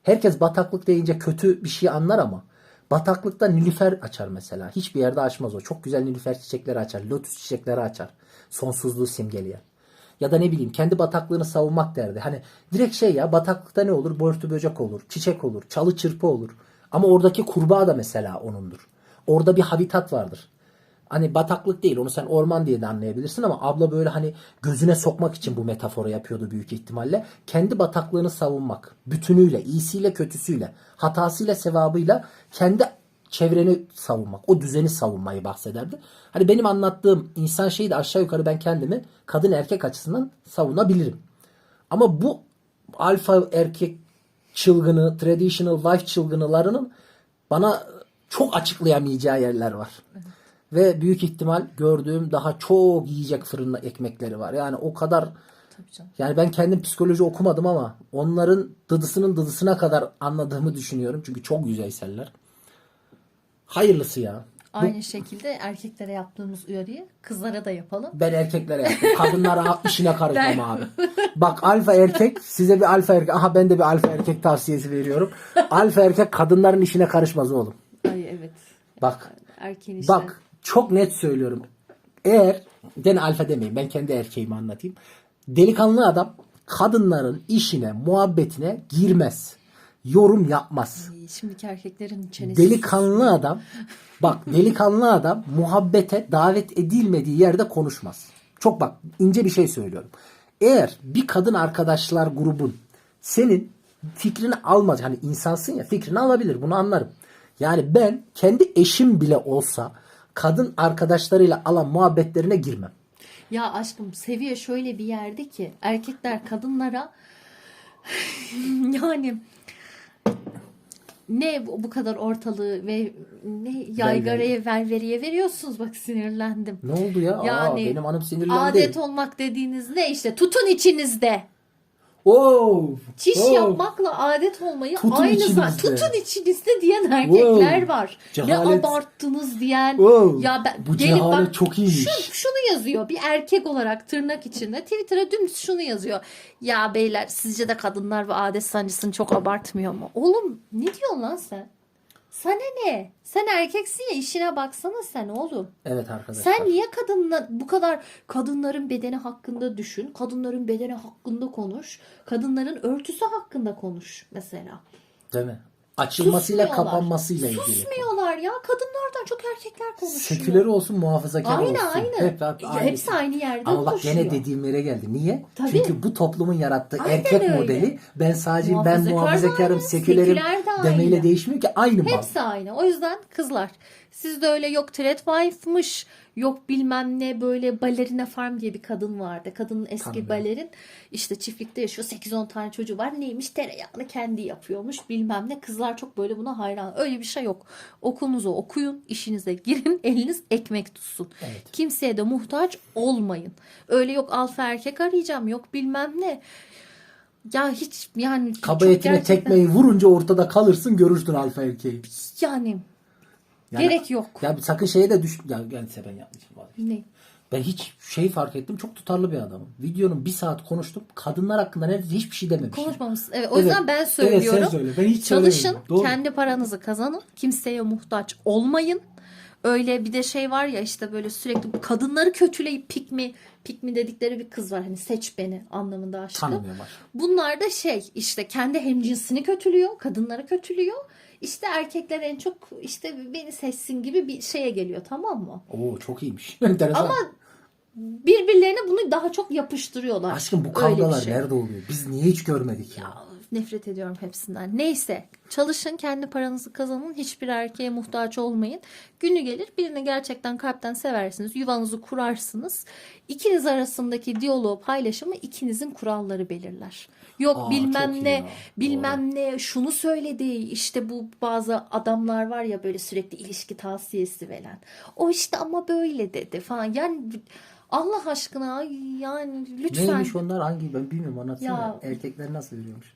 Herkes bataklık deyince kötü bir şey anlar ama bataklıkta nilüfer açar mesela. Hiçbir yerde açmaz o. Çok güzel nilüfer çiçekleri açar. Lotus çiçekleri açar. Sonsuzluğu simgeleyen. Ya da ne bileyim kendi bataklığını savunmak derdi. Hani direkt şey ya, bataklıkta ne olur? Börtü böcek olur. Çiçek olur. Çalı çırpı olur. Ama oradaki kurbağa da mesela onundur. Orada bir habitat vardır. Hani bataklık değil, onu sen orman diye de anlayabilirsin ama abla böyle hani gözüne sokmak için bu metaforu yapıyordu büyük ihtimalle. Kendi bataklığını savunmak. Bütünüyle, iyisiyle, kötüsüyle, hatasıyla, sevabıyla kendi çevreni savunmak. O düzeni savunmayı bahsederdi. Hani benim anlattığım insan şeyi de aşağı yukarı ben kendimi kadın erkek açısından savunabilirim. Ama bu alfa erkek çılgını, traditional wife çılgınılarının bana çok açıklayamayacağı yerler var. Ve büyük ihtimal gördüğüm daha çok yiyecek fırında ekmekleri var. Yani o kadar, Tabii canım. yani ben kendim psikoloji okumadım ama onların dıdısının dıdısına kadar anladığımı düşünüyorum. Çünkü çok yüzeyseller. Hayırlısı ya. Aynı şekilde erkeklere yaptığımız uyarıyı kızlara da yapalım. Ben erkeklere yaptım. Kadınlara işine karışmam abi. Bak, alfa erkek, size bir alfa erkek. Aha, ben de bir alfa erkek tavsiyesi veriyorum. Alfa erkek kadınların işine karışmaz oğlum. Ay evet. Bak. Erkeğin işte. Bak, çok net söylüyorum. Eğer, gene alfa demeyin, ben kendi erkeğimi anlatayım. Delikanlı adam kadınların işine, muhabbetine girmez. Yorum yapmaz. Şimdiki erkeklerin çenesi. Delikanlı adam, bak delikanlı adam muhabbete davet edilmediği yerde konuşmaz. Çok bak, ince bir şey söylüyorum. Eğer bir kadın arkadaşlar grubun senin fikrini almaz, hani insansın ya, fikrini alabilir, bunu anlarım. Yani ben kendi eşim bile olsa kadın arkadaşlarıyla alan muhabbetlerine girmem. Ya aşkım, seviye şöyle bir yerde ki erkekler kadınlara yani ne bu kadar ortalığı ve ne yaygaraya velveriye veriyorsunuz, bak sinirlendim. Ne oldu ya? Yani Benim hanım sinirlendi. adet olmak dediğiniz ne işte, tutun içinizde. Oo, Çiş oo. yapmakla adet olmayı Tutun aynı içinizde. tutun içinizde diyen erkekler Wow. var. Cehalet. Ne abarttınız diyen. Wow. Ya ben, Bu gelip cehalet bak, çok iyiymiş. şunu yazıyor bir erkek olarak tırnak içinde Twitter'a dümdüz şunu yazıyor. Ya beyler, sizce de kadınlar ve adet sancısını çok abartmıyor mu? Oğlum ne diyorsun lan sen? Sana ne? Sen erkeksin ya, işine baksana sen oğlum. Evet arkadaşlar. Sen niye kadınla bu kadar kadınların bedeni hakkında düşün, kadınların bedeni hakkında konuş, kadınların örtüsü hakkında konuş mesela. Değil mi? Açılmasıyla Susmuyorlar. kapanmasıyla ilgili. Susmuyorlar ya, kadınlardan çok erkekler konuşuyor. Seküler olsun, muhafazakar Aynen, olsun. aynen. Hep Hepsi aynı yerde Ama bak, koşuyor. gene dediğim yere geldi. Niye? Tabii. Çünkü bu toplumun yarattığı Aynen erkek öyle. modeli, ben sadece Muhafazakar ben da muhafazakarım, aynı, sekülerim seküler de demeyle aynı. değişmiyor ki, aynı mal. Hepsi aynı. O yüzden kızlar, siz de öyle yok Tretwife'mış, yok bilmem ne, böyle Balerina Farm diye bir kadın vardı. Kadının eski Tanımıyorum. balerin, işte çiftlikte yaşıyor, 8-10 tane çocuğu var. Neymiş, tereyağını kendi yapıyormuş bilmem ne. Kızlar çok böyle buna hayran. Öyle bir şey yok. Okulunuzu okuyun, işinize girin, eliniz ekmek tutsun. Evet. Kimseye de muhtaç olmayın. Öyle yok alfa erkek arayacağım, yok bilmem ne. Ya hiç yani Kaba çok etine gerçekten- tekmeyi vurunca ortada kalırsın, görürsün alfa erkeği. yani Yani- gerek yok. Ya sakın şeye de düş... Ya ben yapmayacağım. Vazgeçtim. Ne? Ben hiç şey fark ettim, çok tutarlı bir adamım. Videonun 1 saat konuştum. Kadınlar hakkında neredeyse hiçbir şey dememişim. Konuşmamız. Evet, o yüzden ben söylüyorum. Evet, sen söyle. Ben hiç Çalışın, söylemedim. Doğru. kendi paranızı kazanın. Kimseye muhtaç olmayın. Öyle bir de şey var ya, işte böyle sürekli kadınları kötüleyip pick me dedikleri bir kız var. Hani seç beni anlamında aşkı. Tanımıyorum aşkım. Bunlar da şey, işte kendi hemcinsini kötülüyor, kadınları kötülüyor. İşte erkekler en çok işte beni seçsin gibi bir şeye geliyor, tamam mı? Oo, çok iyiymiş. Enteresan. Ama birbirlerine bunu daha çok yapıştırıyorlar. Aşkım, bu Öyle bir kavgalar şey. nerede oluyor? Biz niye hiç görmedik ya? nefret ediyorum hepsinden. Neyse, çalışın, kendi paranızı kazanın, hiçbir erkeğe muhtaç olmayın. Günü gelir birini gerçekten kalpten seversiniz, yuvanızı kurarsınız. İkiniz arasındaki diyaloğu, paylaşımı ikinizin kuralları belirler. Yok Aa, bilmem çok iyi ne, ya. bilmem ne, şunu söyledi. İşte bu bazı adamlar var ya böyle sürekli ilişki tavsiyesi veren. O işte ama böyle dedi falan. Yani Allah aşkına, yani lütfen. Neymiş onlar, hangi, ben bilmiyorum, anlatsana. Ya. Erkekler nasıl veriyormuş?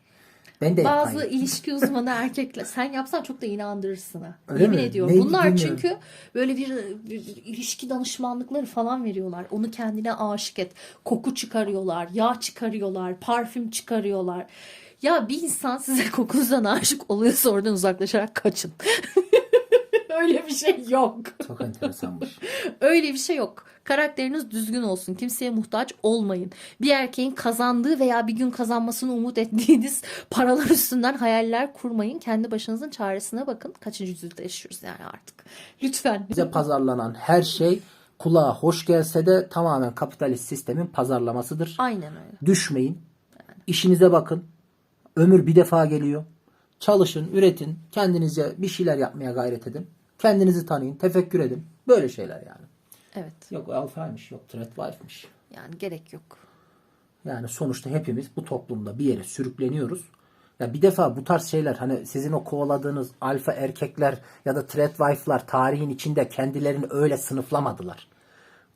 Ben de Bazı yapayım. ilişki uzmanı erkekler, sen yapsan çok da inandırırsın ha. Öyle Yemin mi? ediyorum. Neydi Bunlar bilmiyorum. çünkü böyle bir ilişki danışmanlıkları falan veriyorlar. Onu kendine aşık et. Koku çıkarıyorlar, yağ çıkarıyorlar, parfüm çıkarıyorlar. Ya bir insan size kokunuzdan aşık oluyorsa oradan uzaklaşarak kaçın. Öyle bir şey yok. Çok enteresanmış. Öyle bir şey yok. Karakteriniz düzgün olsun. Kimseye muhtaç olmayın. Bir erkeğin kazandığı veya bir gün kazanmasını umut ettiğiniz paralar üstünden hayaller kurmayın. Kendi başınızın çaresine bakın. Kaçıncı yüzyılda yaşıyoruz yani artık. Lütfen. Bize pazarlanan her şey kulağa hoş gelse de tamamen kapitalist sistemin pazarlamasıdır. Aynen öyle. Düşmeyin. İşinize bakın. Ömür bir defa geliyor. Çalışın, üretin. Kendinize bir şeyler yapmaya gayret edin. Kendinizi tanıyın, tefekkür edin. Böyle şeyler yani. Evet. Yok alfaymış, yok threadwife'miş. Yani gerek yok. Yani sonuçta hepimiz bu toplumda bir yere sürükleniyoruz. Ya bir defa bu tarz şeyler, hani sizin o kovaladığınız alfa erkekler ya da threadwife'lar tarihin içinde kendilerini öyle sınıflamadılar.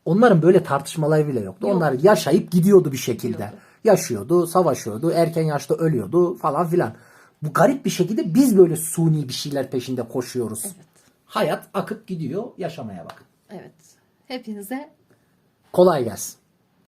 Onların böyle tartışmaları bile yoktu. Yok. Onlar yaşayıp gidiyordu bir şekilde. Gidiyordu. Yaşıyordu, savaşıyordu, erken yaşta ölüyordu falan filan. Bu garip bir şekilde biz böyle suni bir şeyler peşinde koşuyoruz. Evet. Hayat akıp gidiyor, yaşamaya bakın. Evet. Hepinize Kolay gelsin.